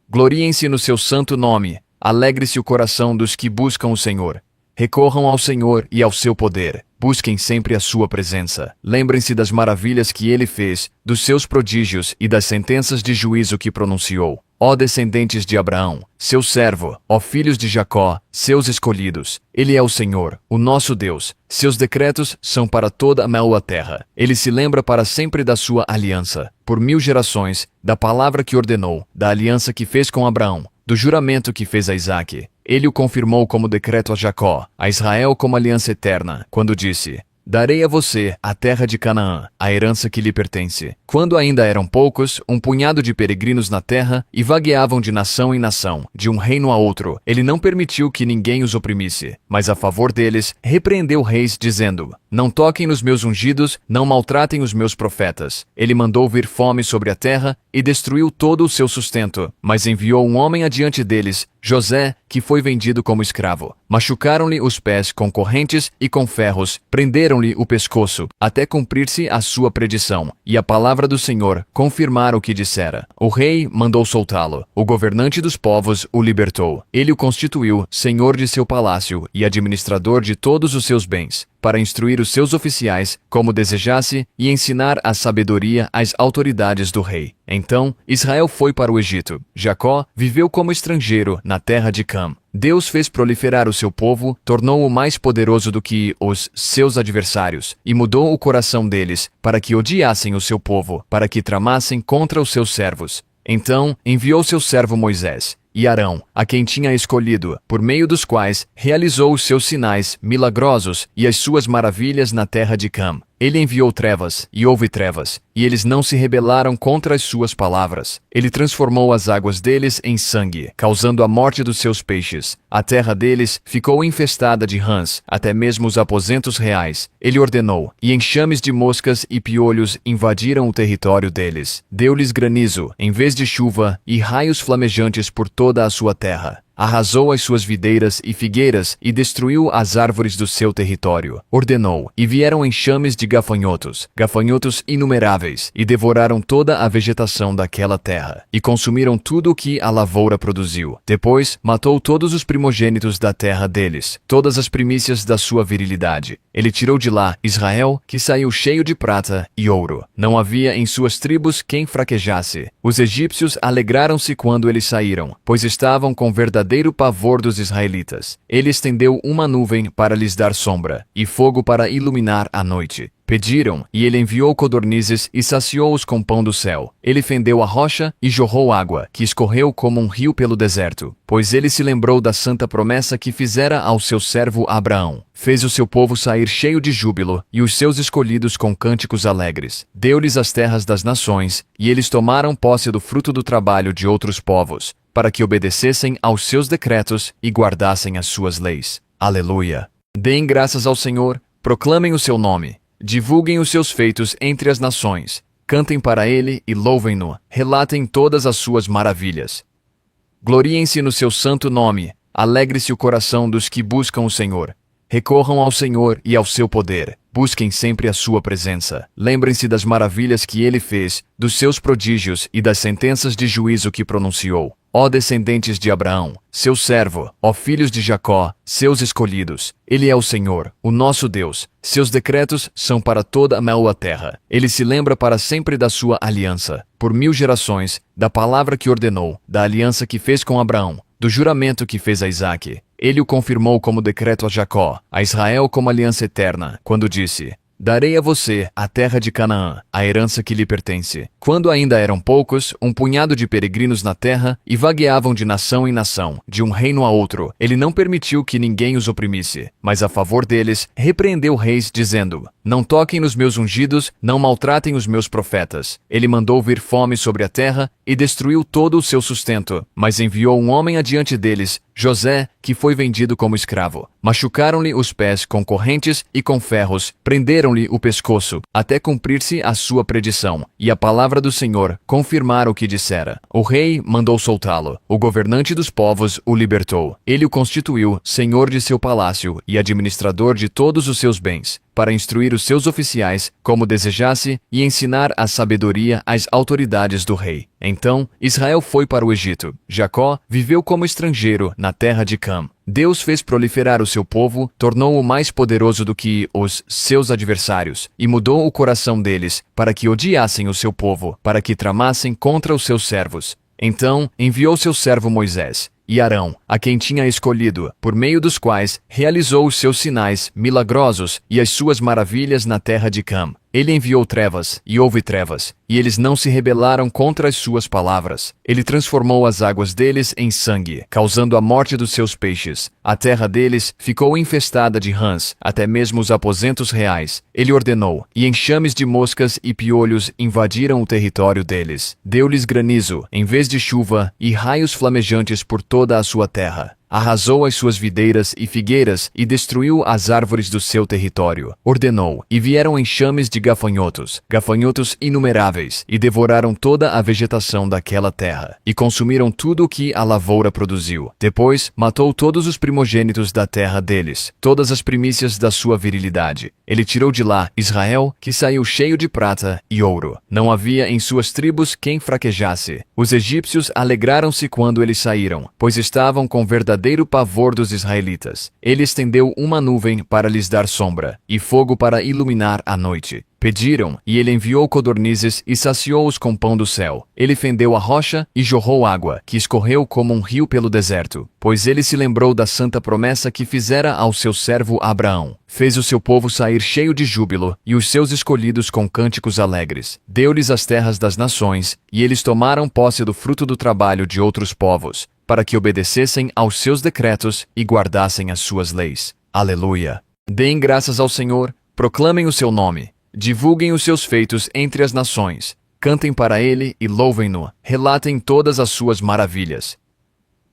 S1: Gloriem-se no seu santo nome. Alegre-se o coração dos que buscam o Senhor. Recorram ao Senhor e ao seu poder. Busquem sempre a sua presença. Lembrem-se das maravilhas que ele fez, dos seus prodígios e das sentenças de juízo que pronunciou. Ó descendentes de Abraão, seu servo, ó filhos de Jacó, seus escolhidos. Ele é o Senhor, o nosso Deus. Seus decretos são para toda a terra. Ele se lembra para sempre da sua aliança, por 1000 gerações, da palavra que ordenou, da aliança que fez com Abraão, do juramento que fez a Isaque. Ele o confirmou como decreto a Jacó, a Israel como aliança eterna, quando disse: Darei a você a terra de Canaã, a herança que lhe pertence. Quando ainda eram poucos, um punhado de peregrinos na terra e vagueavam de nação em nação, de um reino a outro, ele não permitiu que ninguém os oprimisse, mas a favor deles repreendeu reis, dizendo: Não toquem nos meus ungidos, não maltratem os meus profetas. Ele mandou vir fome sobre a terra e destruiu todo o seu sustento, mas enviou um homem adiante deles, José, que foi vendido como escravo. Machucaram-lhe os pés com correntes e com ferros, prenderam-lhe o pescoço, até cumprir-se a sua predição, e a palavra do Senhor confirmar o que dissera. O rei mandou soltá-lo. O governante dos povos o libertou. Ele o constituiu senhor de seu palácio e administrador de todos os seus bens, para instruir os seus oficiais como desejasse e ensinar a sabedoria às autoridades do rei. Então, Israel foi para o Egito. Jacó viveu como estrangeiro na terra de Cam. Deus fez proliferar o seu povo, tornou-o mais poderoso do que os seus adversários, e mudou o coração deles, para que odiassem o seu povo, para que tramassem contra os seus servos. Então, enviou seu servo Moisés e Arão, a quem tinha escolhido, por meio dos quais realizou os seus sinais milagrosos e as suas maravilhas na terra de Cam. Ele enviou trevas, e houve trevas, e eles não se rebelaram contra as suas palavras. Ele transformou as águas deles em sangue, causando a morte dos seus peixes. A terra deles ficou infestada de rãs, até mesmo os aposentos reais. Ele ordenou, e enxames de moscas e piolhos invadiram o território deles. Deu-lhes granizo, em vez de chuva, e raios flamejantes por toda a sua terra. Arrasou as suas videiras e figueiras e destruiu as árvores do seu território. Ordenou, e vieram enxames de gafanhotos inumeráveis, e devoraram toda a vegetação daquela terra, e consumiram tudo o que a lavoura produziu. Depois, matou todos os primogênitos da terra deles, todas as primícias da sua virilidade. Ele tirou de lá Israel, que saiu cheio de prata e ouro. Não havia em suas tribos quem fraquejasse. Os egípcios alegraram-se quando eles saíram, pois estavam com verdadeiro pavor dos israelitas. Ele estendeu uma nuvem para lhes dar sombra, e fogo para iluminar a noite. Pediram, e ele enviou codornizes e saciou-os com pão do céu. Ele fendeu a rocha e jorrou água, que escorreu como um rio pelo deserto. Pois ele se lembrou da santa promessa que fizera ao seu servo Abraão. Fez o seu povo sair cheio de júbilo, e os seus escolhidos com cânticos alegres. Deu-lhes as terras das nações, e eles tomaram posse do fruto do trabalho de outros povos, para que obedecessem aos seus decretos e guardassem as suas leis. Aleluia! Deem graças ao Senhor, proclamem o seu nome. Divulguem os seus feitos entre as nações. Cantem para ele e louvem-no. Relatem todas as suas maravilhas. Gloriem-se no seu santo nome. Alegre-se o coração dos que buscam o Senhor. Recorram ao Senhor e ao seu poder. Busquem sempre a sua presença. Lembrem-se das maravilhas que ele fez, dos seus prodígios e das sentenças de juízo que pronunciou. Ó descendentes de Abraão, seu servo, ó filhos de Jacó, seus escolhidos. Ele é o Senhor, o nosso Deus. Seus decretos são para toda a terra. Ele se lembra para sempre da sua aliança, por 1000 gerações, da palavra que ordenou, da aliança que fez com Abraão, do juramento que fez a Isaque. Ele o confirmou como decreto a Jacó, a Israel como aliança eterna, quando disse: Darei a você a terra de Canaã, a herança que lhe pertence. Quando ainda eram poucos, um punhado de peregrinos na terra e vagueavam de nação em nação, de um reino a outro, ele não permitiu que ninguém os oprimisse, mas a favor deles repreendeu reis, dizendo: Não toquem nos meus ungidos, não maltratem os meus profetas. Ele mandou vir fome sobre a terra e destruiu todo o seu sustento, mas enviou um homem adiante deles, José, que foi vendido como escravo. Machucaram-lhe os pés com correntes e com ferros, prenderam-lhe o pescoço, até cumprir-se a sua predição, e a palavra do Senhor confirmar o que dissera. O rei mandou soltá-lo. O governante dos povos o libertou. Ele o constituiu senhor de seu palácio e administrador de todos os seus bens, para instruir os seus oficiais como desejasse e ensinar a sabedoria às autoridades do rei. Então, Israel foi para o Egito. Jacó viveu como estrangeiro na terra de Cam. Deus fez proliferar o seu povo, tornou-o mais poderoso do que os seus adversários, e mudou o coração deles, para que odiassem o seu povo, para que tramassem contra os seus servos. Então, enviou seu servo Moisés e Arão, a quem tinha escolhido, por meio dos quais realizou os seus sinais milagrosos e as suas maravilhas na terra de Cam. Ele enviou trevas, e houve trevas, e eles não se rebelaram contra as suas palavras. Ele transformou as águas deles em sangue, causando a morte dos seus peixes. A terra deles ficou infestada de rãs, até mesmo os aposentos reais. Ele ordenou, e enxames de moscas e piolhos invadiram o território deles. Deu-lhes granizo, em vez de chuva, e raios flamejantes por toda a sua terra. Arrasou as suas videiras e figueiras e destruiu as árvores do seu território. Ordenou, e vieram enxames de gafanhotos inumeráveis, e devoraram toda a vegetação daquela terra, e consumiram tudo o que a lavoura produziu. Depois, matou todos os primogênitos da terra deles, todas as primícias da sua virilidade. Ele tirou de lá Israel, que saiu cheio de prata e ouro. Não havia em suas tribos quem fraquejasse. Os egípcios alegraram-se quando eles saíram, pois estavam com verdadeiro pavor dos israelitas. Ele estendeu uma nuvem para lhes dar sombra, e fogo para iluminar a noite. Pediram, e ele enviou codornizes e saciou-os com pão do céu. Ele fendeu a rocha e jorrou água, que escorreu como um rio pelo deserto. Pois ele se lembrou da santa promessa que fizera ao seu servo Abraão. Fez o seu povo sair cheio de júbilo, e os seus escolhidos com cânticos alegres. Deu-lhes as terras das nações, e eles tomaram posse do fruto do trabalho de outros povos, para que obedecessem aos seus decretos e guardassem as suas leis. Aleluia! Deem graças ao Senhor, proclamem o seu nome. Divulguem os seus feitos entre as nações. Cantem para ele e louvem-no. Relatem todas as suas maravilhas.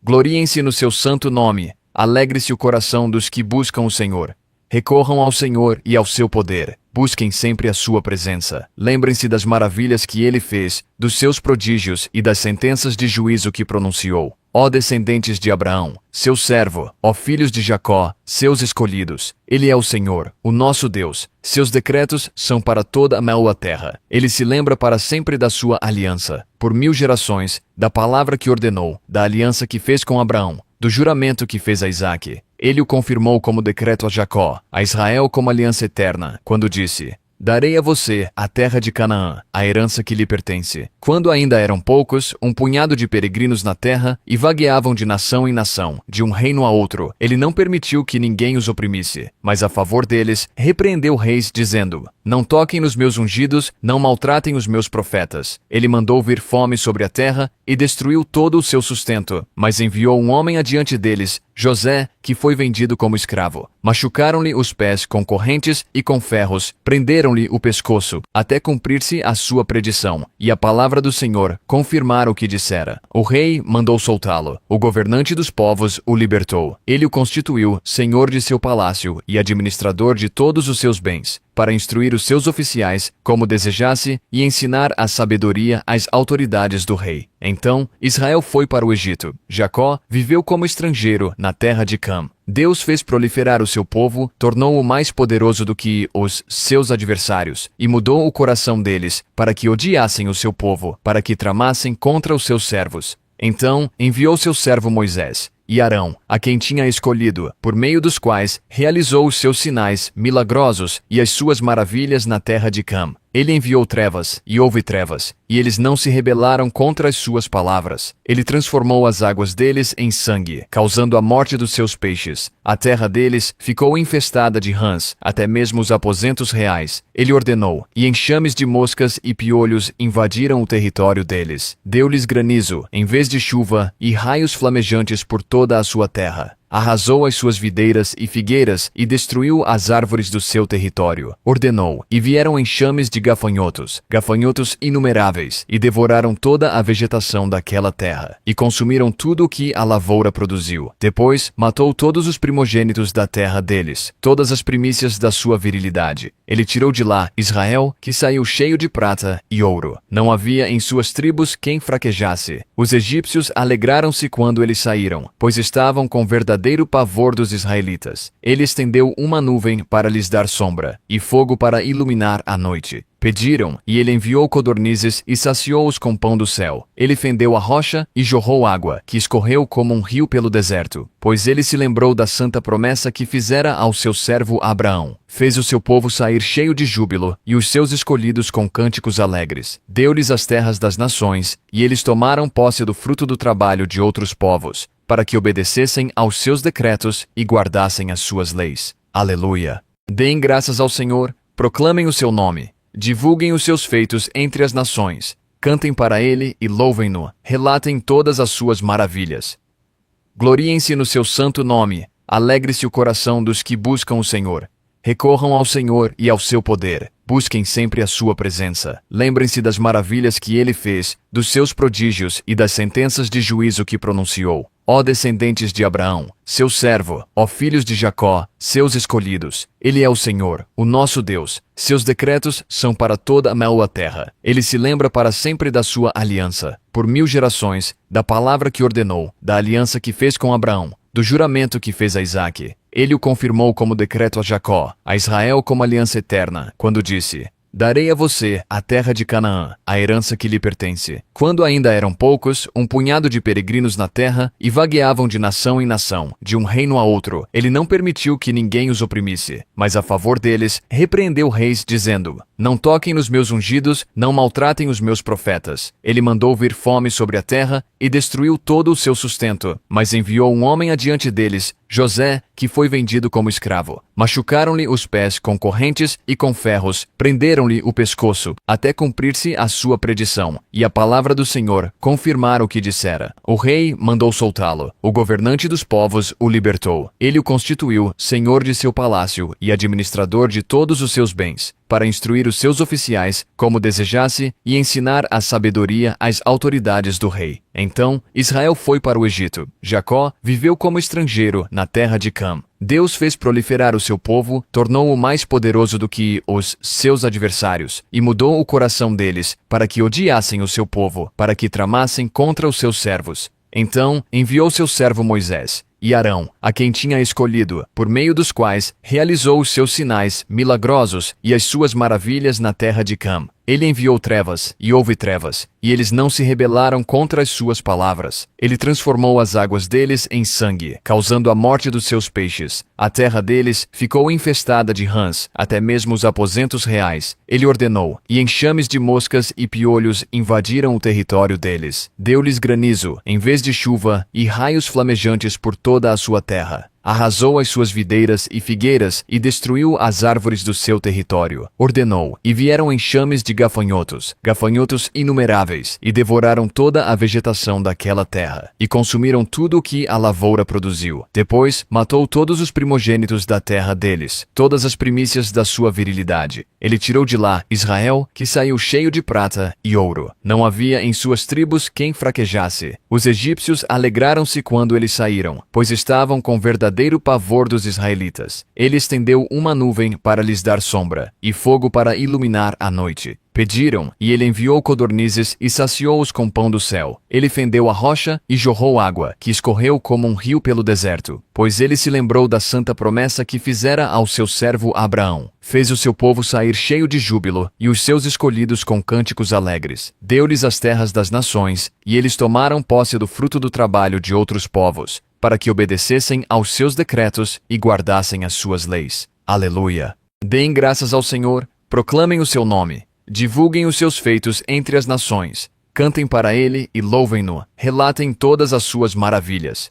S1: Gloriem-se no seu santo nome. Alegre-se o coração dos que buscam o Senhor. Recorram ao Senhor e ao seu poder. Busquem sempre a sua presença. Lembrem-se das maravilhas que ele fez, dos seus prodígios e das sentenças de juízo que pronunciou. Ó descendentes de Abraão, seu servo, ó filhos de Jacó, seus escolhidos. Ele é o Senhor, o nosso Deus. Seus decretos são para toda a terra. Ele se lembra para sempre da sua aliança, por 1000 gerações, da palavra que ordenou, da aliança que fez com Abraão, do juramento que fez a Isaque. Ele o confirmou como decreto a Jacó, a Israel como aliança eterna, quando disse: darei a você a terra de Canaã, a herança que lhe pertence. Quando ainda eram poucos, um punhado de peregrinos na terra, e vagueavam de nação em nação, de um reino a outro, ele não permitiu que ninguém os oprimisse, mas a favor deles, repreendeu reis, dizendo: não toquem nos meus ungidos, não maltratem os meus profetas. Ele mandou vir fome sobre a terra, e destruiu todo o seu sustento, mas enviou um homem adiante deles, José, que foi vendido como escravo. Machucaram-lhe os pés com correntes e com ferros, prenderam-lhe o pescoço, até cumprir-se a sua predição, e a palavra do Senhor confirmar o que dissera. O rei mandou soltá-lo. O governante dos povos o libertou. Ele o constituiu senhor de seu palácio e administrador de todos os seus bens, para instruir os seus oficiais como desejasse e ensinar a sabedoria às autoridades do rei. Então, Israel foi para o Egito. Jacó viveu como estrangeiro na terra de Cam. Deus fez proliferar o seu povo, tornou-o mais poderoso do que os seus adversários, e mudou o coração deles, para que odiassem o seu povo, para que tramassem contra os seus servos. Então, enviou seu servo Moisés e Arão, a quem tinha escolhido, por meio dos quais realizou os seus sinais milagrosos e as suas maravilhas na terra de Cam. Ele enviou trevas, e houve trevas, e eles não se rebelaram contra as suas palavras. Ele transformou as águas deles em sangue, causando a morte dos seus peixes. A terra deles ficou infestada de rãs, até mesmo os aposentos reais. Ele ordenou, e enxames de moscas e piolhos invadiram o território deles. Deu-lhes granizo, em vez de chuva, e raios flamejantes por toda a sua terra. Arrasou as suas videiras e figueiras e destruiu as árvores do seu território. Ordenou, e vieram enxames de gafanhotos inumeráveis, e devoraram toda a vegetação daquela terra, e consumiram tudo o que a lavoura produziu. Depois, matou todos os primogênitos da terra deles, todas as primícias da sua virilidade. Ele tirou de lá Israel, que saiu cheio de prata e ouro. Não havia em suas tribos quem fraquejasse. Os egípcios alegraram-se quando eles saíram, pois estavam com verdadeiro pavor dos israelitas. Ele estendeu uma nuvem para lhes dar sombra, e fogo para iluminar a noite. Pediram, e ele enviou codornizes e saciou-os com pão do céu. Ele fendeu a rocha e jorrou água, que escorreu como um rio pelo deserto. Pois ele se lembrou da santa promessa que fizera ao seu servo Abraão. Fez o seu povo sair cheio de júbilo, e os seus escolhidos com cânticos alegres. Deu-lhes as terras das nações, e eles tomaram posse do fruto do trabalho de outros povos, para que obedecessem aos seus decretos e guardassem as suas leis. Aleluia! Deem graças ao Senhor, proclamem o seu nome. Divulguem os seus feitos entre as nações. Cantem para ele e louvem-no. Relatem todas as suas maravilhas. Gloriem-se no seu santo nome. Alegre-se o coração dos que buscam o Senhor. Recorram ao Senhor e ao seu poder. Busquem sempre a sua presença. Lembrem-se das maravilhas que ele fez, dos seus prodígios e das sentenças de juízo que pronunciou. Ó descendentes de Abraão, seu servo, ó filhos de Jacó, seus escolhidos. Ele é o Senhor, o nosso Deus. Seus decretos são para toda a terra. Ele se lembra para sempre da sua aliança, por 1000 gerações, da palavra que ordenou, da aliança que fez com Abraão, do juramento que fez a Isaque. Ele o confirmou como decreto a Jacó, a Israel como aliança eterna, quando disse: darei a você a terra de Canaã, a herança que lhe pertence. Quando ainda eram poucos, um punhado de peregrinos na terra, e vagueavam de nação em nação, de um reino a outro, ele não permitiu que ninguém os oprimisse, mas a favor deles, repreendeu reis, dizendo: não toquem nos meus ungidos, não maltratem os meus profetas. Ele mandou vir fome sobre a terra, e destruiu todo o seu sustento, mas enviou um homem adiante deles, José, que foi vendido como escravo. Machucaram-lhe os pés com correntes e com ferros, prenderam-lhe o pescoço, até cumprir-se a sua predição, e a palavra do Senhor confirmar o que dissera. O rei mandou soltá-lo. O governante dos povos o libertou. Ele o constituiu senhor de seu palácio e administrador de todos os seus bens, para instruir os seus oficiais como desejasse e ensinar a sabedoria às autoridades do rei. Então, Israel foi para o Egito. Jacó viveu como estrangeiro na terra de Cam. Deus fez proliferar o seu povo, tornou-o mais poderoso do que os seus adversários, e mudou o coração deles, para que odiassem o seu povo, para que tramassem contra os seus servos. Então, enviou seu servo Moisés e Arão, a quem tinha escolhido, por meio dos quais realizou os seus sinais milagrosos e as suas maravilhas na terra de Cam. Ele enviou trevas, e houve trevas, e eles não se rebelaram contra as suas palavras. Ele transformou as águas deles em sangue, causando a morte dos seus peixes. A terra deles ficou infestada de rãs, até mesmo os aposentos reais. Ele ordenou, e enxames de moscas e piolhos invadiram o território deles. Deu-lhes granizo, em vez de chuva, e raios flamejantes por toda a sua terra. Arrasou as suas videiras e figueiras e destruiu as árvores do seu território. Ordenou, e vieram enxames de gafanhotos inumeráveis, e devoraram toda a vegetação daquela terra, e consumiram tudo o que a lavoura produziu. Depois, matou todos os primogênitos da terra deles, todas as primícias da sua virilidade. Ele tirou de lá Israel, que saiu cheio de prata e ouro. Não havia em suas tribos quem fraquejasse. Os egípcios alegraram-se quando eles saíram, pois estavam com verdadeiro pavor dos israelitas. Ele estendeu uma nuvem para lhes dar sombra, e fogo para iluminar a noite. Pediram, e ele enviou codornizes e saciou-os com pão do céu. Ele fendeu a rocha e jorrou água, que escorreu como um rio pelo deserto. Pois ele se lembrou da santa promessa que fizera ao seu servo Abraão. Fez o seu povo sair cheio de júbilo, e os seus escolhidos com cânticos alegres. Deu-lhes as terras das nações, e eles tomaram posse do fruto do trabalho de outros povos, para que obedecessem aos seus decretos e guardassem as suas leis. Aleluia! Deem graças ao Senhor, proclamem o seu nome. Divulguem os seus feitos entre as nações. Cantem para ele e louvem-no. Relatem todas as suas maravilhas.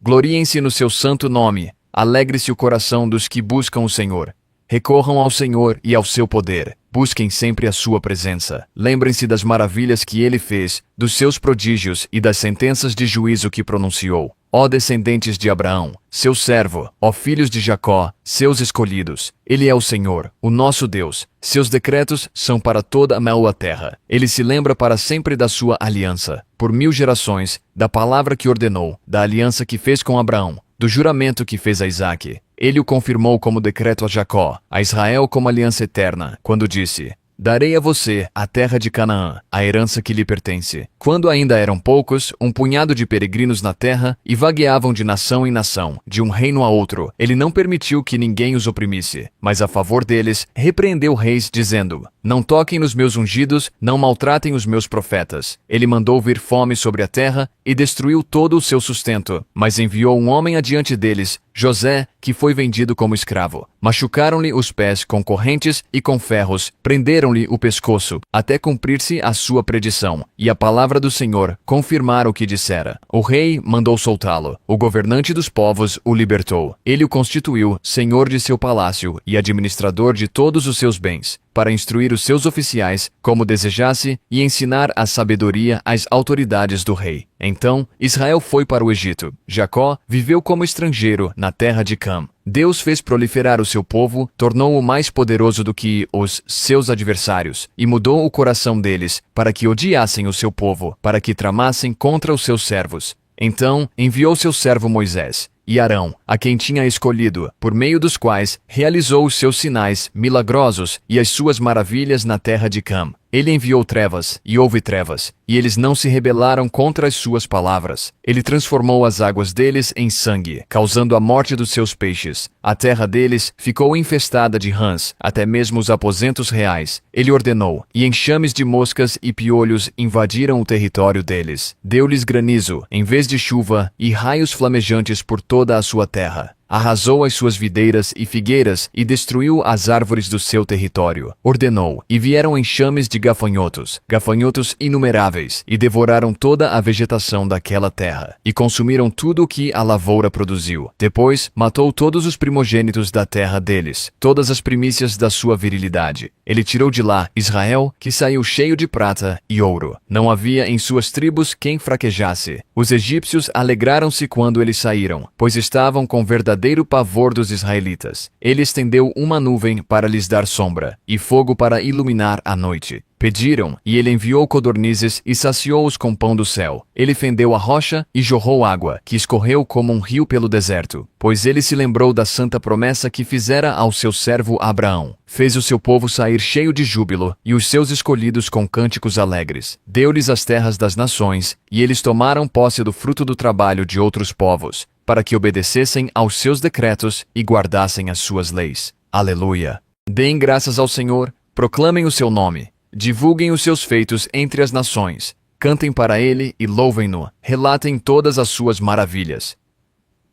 S1: Gloriem-se no seu santo nome. Alegre-se o coração dos que buscam o Senhor. Recorram ao Senhor e ao seu poder. Busquem sempre a sua presença. Lembrem-se das maravilhas que ele fez, dos seus prodígios e das sentenças de juízo que pronunciou. Ó descendentes de Abraão, seu servo, ó filhos de Jacó, seus escolhidos. Ele é o Senhor, o nosso Deus. Seus decretos são para toda a terra. Ele se lembra para sempre da sua aliança, por 1000 gerações, da palavra que ordenou, da aliança que fez com Abraão, do juramento que fez a Isaque. Ele o confirmou como decreto a Jacó, a Israel como aliança eterna, quando disse: darei a você a terra de Canaã, a herança que lhe pertence. Quando ainda eram poucos, um punhado de peregrinos na terra, e vagueavam de nação em nação, de um reino a outro, ele não permitiu que ninguém os oprimisse, mas a favor deles, repreendeu reis, dizendo: não toquem nos meus ungidos, não maltratem os meus profetas. Ele mandou vir fome sobre a terra, e destruiu todo o seu sustento, mas enviou um homem adiante deles, José, que foi vendido como escravo. Machucaram-lhe os pés com correntes e com ferros, prenderam-lhe o pescoço, até cumprir-se a sua predição, e a palavra do Senhor confirmar o que dissera. O rei mandou soltá-lo. O governante dos povos o libertou. Ele o constituiu senhor de seu palácio e administrador de todos os seus bens, para instruir os seus oficiais como desejasse e ensinar a sabedoria às autoridades do rei. Então, Israel foi para o Egito. Jacó viveu como estrangeiro na terra de Cam. Deus fez proliferar o seu povo, tornou-o mais poderoso do que os seus adversários, e mudou o coração deles, para que odiassem o seu povo, para que tramassem contra os seus servos. Então, enviou seu servo Moisés e Arão, a quem tinha escolhido, por meio dos quais realizou os seus sinais milagrosos e as suas maravilhas na terra de Cam. Ele enviou trevas, e houve trevas, e eles não se rebelaram contra as suas palavras. Ele transformou as águas deles em sangue, causando a morte dos seus peixes. A terra deles ficou infestada de rãs, até mesmo os aposentos reais. Ele ordenou, e enxames de moscas e piolhos invadiram o território deles. Deu-lhes granizo, em vez de chuva, e raios flamejantes por toda a sua terra. Arrasou as suas videiras e figueiras e destruiu as árvores do seu território. Ordenou, e vieram enxames de gafanhotos inumeráveis, e devoraram toda a vegetação daquela terra, e consumiram tudo o que a lavoura produziu. Depois, matou todos os primogênitos da terra deles, todas as primícias da sua virilidade. Ele tirou de lá Israel, que saiu cheio de prata e ouro. Não havia em suas tribos quem fraquejasse. Os egípcios alegraram-se quando eles saíram, pois estavam com verdadeiro pavor dos israelitas. Ele estendeu uma nuvem para lhes dar sombra, e fogo para iluminar a noite. Pediram, e ele enviou codornizes e saciou-os com pão do céu. Ele fendeu a rocha e jorrou água, que escorreu como um rio pelo deserto. Pois ele se lembrou da santa promessa que fizera ao seu servo Abraão. Fez o seu povo sair cheio de júbilo, e os seus escolhidos com cânticos alegres. Deu-lhes as terras das nações, e eles tomaram posse do fruto do trabalho de outros povos, para que obedecessem aos seus decretos e guardassem as suas leis. Aleluia! Deem graças ao Senhor, proclamem o seu nome. Divulguem os seus feitos entre as nações. Cantem para ele e louvem-no. Relatem todas as suas maravilhas.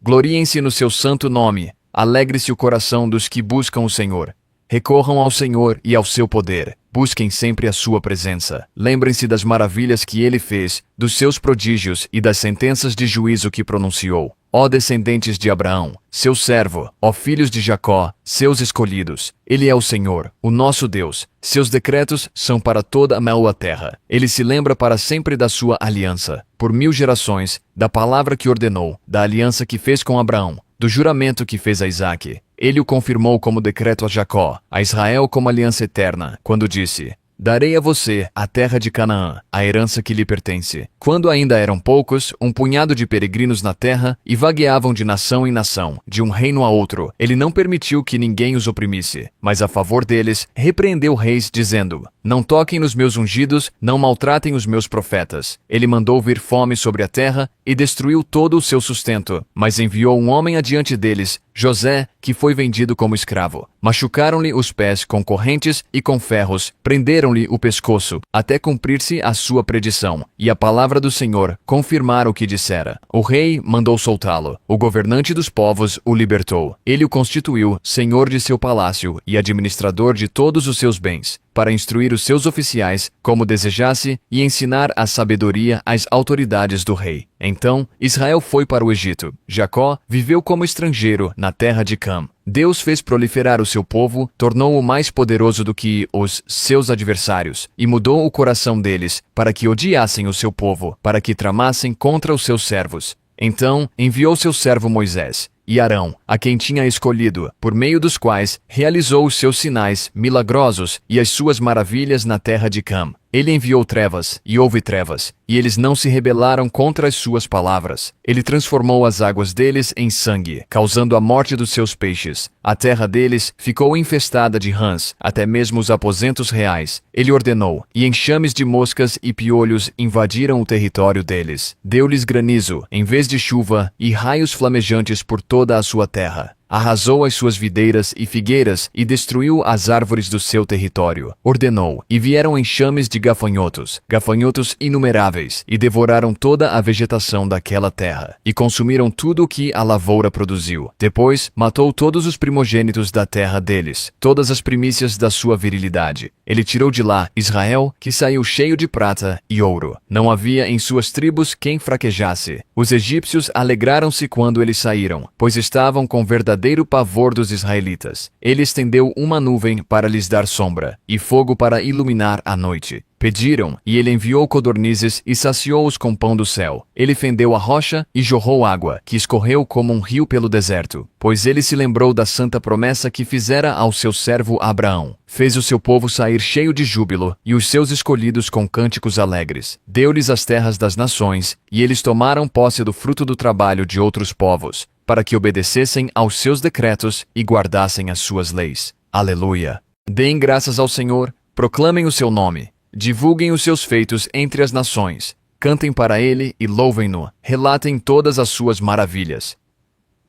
S1: Gloriem-se no seu santo nome. Alegre-se o coração dos que buscam o Senhor. Recorram ao Senhor e ao seu poder. Busquem sempre a sua presença. Lembrem-se das maravilhas que ele fez, dos seus prodígios e das sentenças de juízo que pronunciou. Ó descendentes de Abraão, seu servo, ó filhos de Jacó, seus escolhidos. Ele é o Senhor, o nosso Deus. Seus decretos são para toda a terra. Ele se lembra para sempre da sua aliança, por 1000 gerações, da palavra que ordenou, da aliança que fez com Abraão, do juramento que fez a Isaque. Ele o confirmou como decreto a Jacó, a Israel como aliança eterna, quando disse: darei a você a terra de Canaã, a herança que lhe pertence. Quando ainda eram poucos, um punhado de peregrinos na terra, e vagueavam de nação em nação, de um reino a outro, ele não permitiu que ninguém os oprimisse, mas a favor deles, repreendeu reis, dizendo: não toquem nos meus ungidos, não maltratem os meus profetas. Ele mandou vir fome sobre a terra, e destruiu todo o seu sustento, mas enviou um homem adiante deles, José, que foi vendido como escravo. Machucaram-lhe os pés com correntes e com ferros, prenderam-lhe o pescoço, até cumprir-se a sua predição, e a palavra do Senhor confirmar o que dissera. O rei mandou soltá-lo. O governante dos povos o libertou. Ele o constituiu senhor de seu palácio e administrador de todos os seus bens, para instruir os seus oficiais como desejasse e ensinar a sabedoria às autoridades do rei. Então, Israel foi para o Egito. Jacó viveu como estrangeiro na terra de Cam. Deus fez proliferar o seu povo, tornou-o mais poderoso do que os seus adversários, e mudou o coração deles, para que odiassem o seu povo, para que tramassem contra os seus servos. Então, enviou seu servo Moisés e Arão, a quem tinha escolhido, por meio dos quais realizou os seus sinais milagrosos e as suas maravilhas na terra de Cam. Ele enviou trevas, e houve trevas, e eles não se rebelaram contra as suas palavras. Ele transformou as águas deles em sangue, causando a morte dos seus peixes. A terra deles ficou infestada de rãs, até mesmo os aposentos reais. Ele ordenou, e enxames de moscas e piolhos invadiram o território deles. Deu-lhes granizo, em vez de chuva, e raios flamejantes por toda a sua terra. Arrasou as suas videiras e figueiras e destruiu as árvores do seu território. Ordenou, e vieram enxames de gafanhotos inumeráveis, e devoraram toda a vegetação daquela terra, e consumiram tudo o que a lavoura produziu. Depois, matou todos os primogênitos da terra deles, todas as primícias da sua virilidade. Ele tirou de lá Israel, que saiu cheio de prata e ouro. Não havia em suas tribos quem fraquejasse. Os egípcios alegraram-se quando eles saíram, pois estavam com verdadeiro verdadeiro pavor dos israelitas. Ele estendeu uma nuvem para lhes dar sombra, e fogo para iluminar a noite. Pediram, e ele enviou codornizes e saciou-os com pão do céu. Ele fendeu a rocha e jorrou água, que escorreu como um rio pelo deserto. Pois ele se lembrou da santa promessa que fizera ao seu servo Abraão. Fez o seu povo sair cheio de júbilo, e os seus escolhidos com cânticos alegres. Deu-lhes as terras das nações, e eles tomaram posse do fruto do trabalho de outros povos, para que obedecessem aos seus decretos e guardassem as suas leis. Aleluia! Deem graças ao Senhor, proclamem o seu nome. Divulguem os seus feitos entre as nações. Cantem para ele e louvem-no. Relatem todas as suas maravilhas.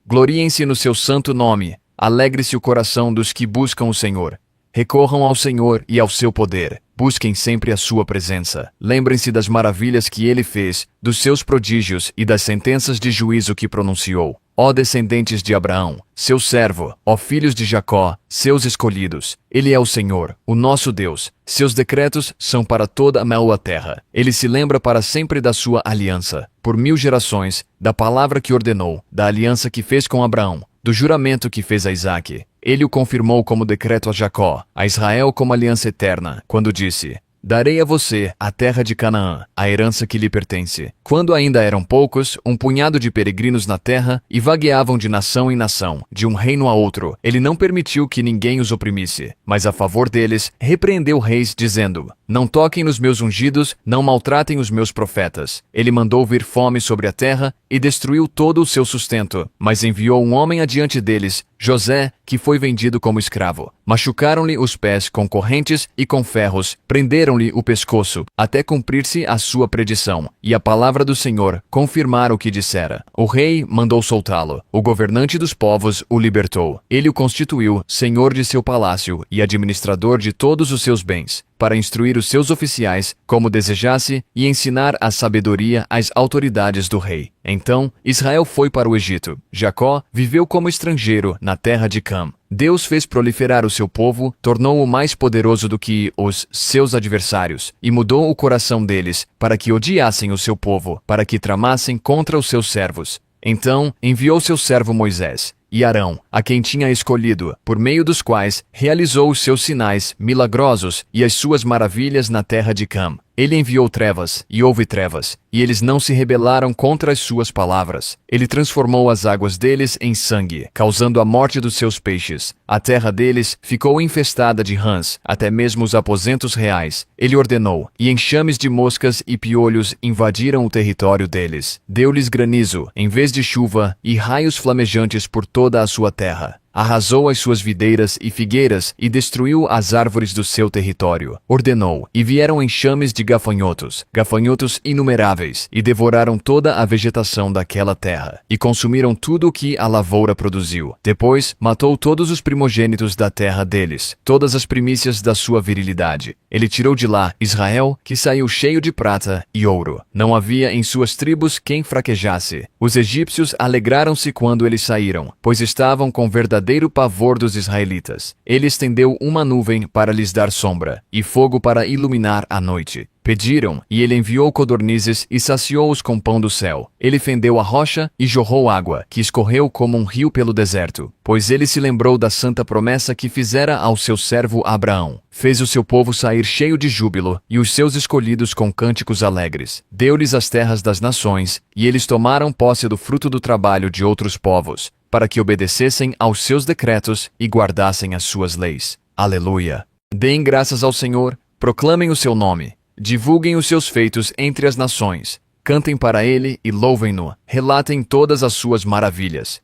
S1: Gloriem-se no seu santo nome. Alegre-se o coração dos que buscam o Senhor. Recorram ao Senhor e ao seu poder. Busquem sempre a sua presença. Lembrem-se das maravilhas que ele fez, dos seus prodígios e das sentenças de juízo que pronunciou. Ó descendentes de Abraão, seu servo, ó filhos de Jacó, seus escolhidos. Ele é o Senhor, o nosso Deus. Seus decretos são para toda a terra. Ele se lembra para sempre da sua aliança, por 1000 gerações, da palavra que ordenou, da aliança que fez com Abraão, do juramento que fez a Isaque. Ele o confirmou como decreto a Jacó, a Israel como aliança eterna, quando disse: darei a você a terra de Canaã, a herança que lhe pertence. Quando ainda eram poucos, um punhado de peregrinos na terra, e vagueavam de nação em nação, de um reino a outro, ele não permitiu que ninguém os oprimisse, mas a favor deles, repreendeu reis, dizendo: não toquem nos meus ungidos, não maltratem os meus profetas. Ele mandou vir fome sobre a terra, e destruiu todo o seu sustento, mas enviou um homem adiante deles, José, que foi vendido como escravo. Machucaram-lhe os pés com correntes e com ferros, prenderam-lhe o pescoço, até cumprir-se a sua predição, e a palavra do Senhor confirmar o que dissera. O rei mandou soltá-lo. O governante dos povos o libertou. Ele o constituiu senhor de seu palácio e administrador de todos os seus bens, para instruir os seus oficiais como desejasse e ensinar a sabedoria às autoridades do rei. Então, Israel foi para o Egito. Jacó viveu como estrangeiro na terra de Cam. Deus fez proliferar o seu povo, tornou-o mais poderoso do que os seus adversários, e mudou o coração deles, para que odiassem o seu povo, para que tramassem contra os seus servos. Então, enviou seu servo Moisés e Arão, a quem tinha escolhido, por meio dos quais realizou os seus sinais milagrosos e as suas maravilhas na terra de Cam. Ele enviou trevas, e houve trevas, e eles não se rebelaram contra as suas palavras. Ele transformou as águas deles em sangue, causando a morte dos seus peixes. A terra deles ficou infestada de rãs, até mesmo os aposentos reais. Ele ordenou, e enxames de moscas e piolhos invadiram o território deles. Deu-lhes granizo, em vez de chuva, e raios flamejantes por toda a sua terra. Arrasou as suas videiras e figueiras e destruiu as árvores do seu território. Ordenou, e vieram enxames de gafanhotos inumeráveis, e devoraram toda a vegetação daquela terra, e consumiram tudo o que a lavoura produziu. Depois, matou todos os primogênitos da terra deles, todas as primícias da sua virilidade. Ele tirou de lá Israel, que saiu cheio de prata e ouro. Não havia em suas tribos quem fraquejasse. Os egípcios alegraram-se quando eles saíram, pois estavam com verdadeiro pavor dos israelitas. Ele estendeu uma nuvem para lhes dar sombra, e fogo para iluminar a noite. Pediram, e ele enviou codornizes e saciou-os com pão do céu. Ele fendeu a rocha e jorrou água, que escorreu como um rio pelo deserto. Pois ele se lembrou da santa promessa que fizera ao seu servo Abraão. Fez o seu povo sair cheio de júbilo, e os seus escolhidos com cânticos alegres. Deu-lhes as terras das nações, e eles tomaram posse do fruto do trabalho de outros povos, para que obedecessem aos seus decretos e guardassem as suas leis. Aleluia! Deem graças ao Senhor, proclamem o seu nome. Divulguem os seus feitos entre as nações. Cantem para ele e louvem-no. Relatem todas as suas maravilhas.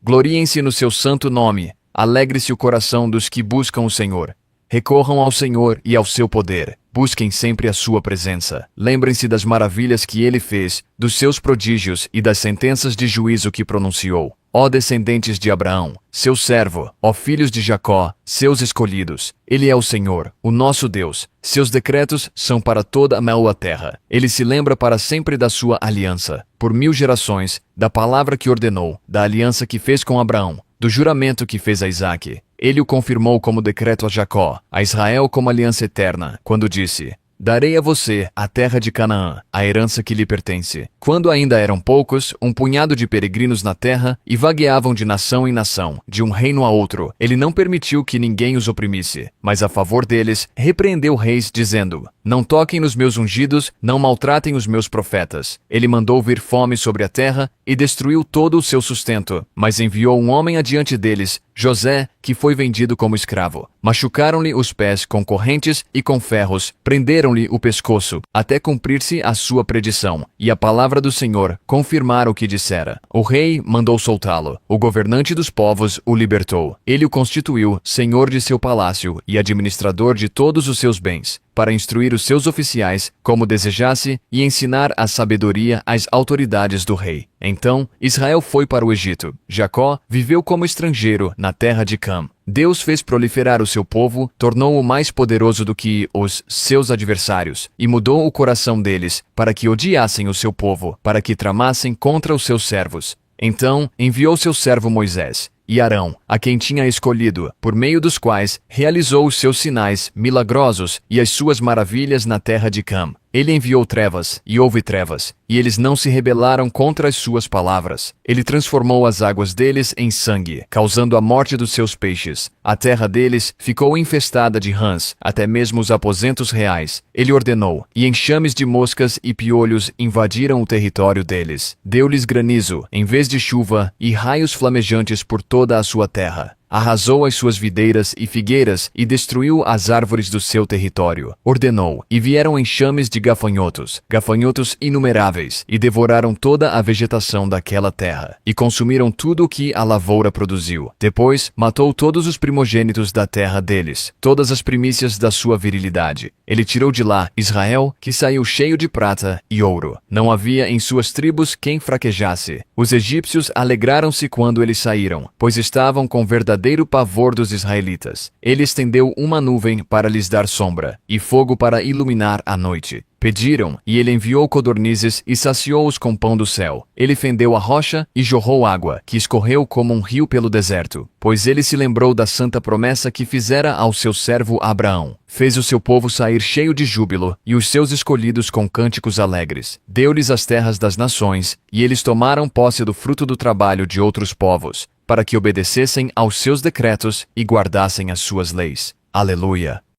S1: Gloriem-se no seu santo nome. Alegre-se o coração dos que buscam o Senhor. Recorram ao Senhor e ao seu poder. Busquem sempre a sua presença. Lembrem-se das maravilhas que ele fez, dos seus prodígios e das sentenças de juízo que pronunciou. Ó descendentes de Abraão, seu servo, ó filhos de Jacó, seus escolhidos. Ele é o Senhor, o nosso Deus. Seus decretos são para toda a terra. Ele se lembra para sempre da sua aliança, por 1000 gerações, da palavra que ordenou, da aliança que fez com Abraão, do juramento que fez a Isaque. Ele o confirmou como decreto a Jacó, a Israel como aliança eterna, quando disse: darei a você a terra de Canaã, a herança que lhe pertence. Quando ainda eram poucos, um punhado de peregrinos na terra, e vagueavam de nação em nação, de um reino a outro, ele não permitiu que ninguém os oprimisse, mas a favor deles, repreendeu reis, dizendo: não toquem nos meus ungidos, não maltratem os meus profetas. Ele mandou vir fome sobre a terra e destruiu todo o seu sustento, mas enviou um homem adiante deles, José, que foi vendido como escravo. Machucaram-lhe os pés com correntes e com ferros, prenderam-lhe o pescoço, até cumprir-se a sua predição, e a palavra do Senhor confirmar o que dissera. O rei mandou soltá-lo. O governante dos povos o libertou. Ele o constituiu senhor de seu palácio e administrador de todos os seus bens, para instruir os seus oficiais como desejasse e ensinar a sabedoria às autoridades do rei. Então, Israel foi para o Egito. Jacó viveu como estrangeiro na terra de Cam. Deus fez proliferar o seu povo, tornou-o mais poderoso do que os seus adversários, e mudou o coração deles, para que odiassem o seu povo, para que tramassem contra os seus servos. Então, enviou seu servo Moisés e Arão, a quem tinha escolhido, por meio dos quais realizou os seus sinais milagrosos e as suas maravilhas na terra de Cam. Ele enviou trevas, e houve trevas, e eles não se rebelaram contra as suas palavras. Ele transformou as águas deles em sangue, causando a morte dos seus peixes. A terra deles ficou infestada de rãs, até mesmo os aposentos reais. Ele ordenou, e enxames de moscas e piolhos invadiram o território deles. Deu-lhes granizo, em vez de chuva, e raios flamejantes por toda a sua terra. Arrasou as suas videiras e figueiras e destruiu as árvores do seu território. Ordenou, e vieram enxames de gafanhotos inumeráveis, e devoraram toda a vegetação daquela terra, e consumiram tudo o que a lavoura produziu. Depois, matou todos os primogênitos da terra deles, todas as primícias da sua virilidade. Ele tirou de lá Israel, que saiu cheio de prata e ouro. Não havia em suas tribos quem fraquejasse. Os egípcios alegraram-se quando eles saíram, pois estavam com verdadeiro pavor dos israelitas. Ele estendeu uma nuvem para lhes dar sombra, e fogo para iluminar a noite. Pediram, e ele enviou codornizes e saciou-os com pão do céu. Ele fendeu a rocha e jorrou água, que escorreu como um rio pelo deserto. Pois ele se lembrou da santa promessa que fizera ao seu servo Abraão. Fez o seu povo sair cheio de júbilo, e os seus escolhidos com cânticos alegres. Deu-lhes as terras das nações, e eles tomaram posse do fruto do trabalho de outros povos, para que obedecessem aos seus decretos e guardassem as suas leis. Aleluia!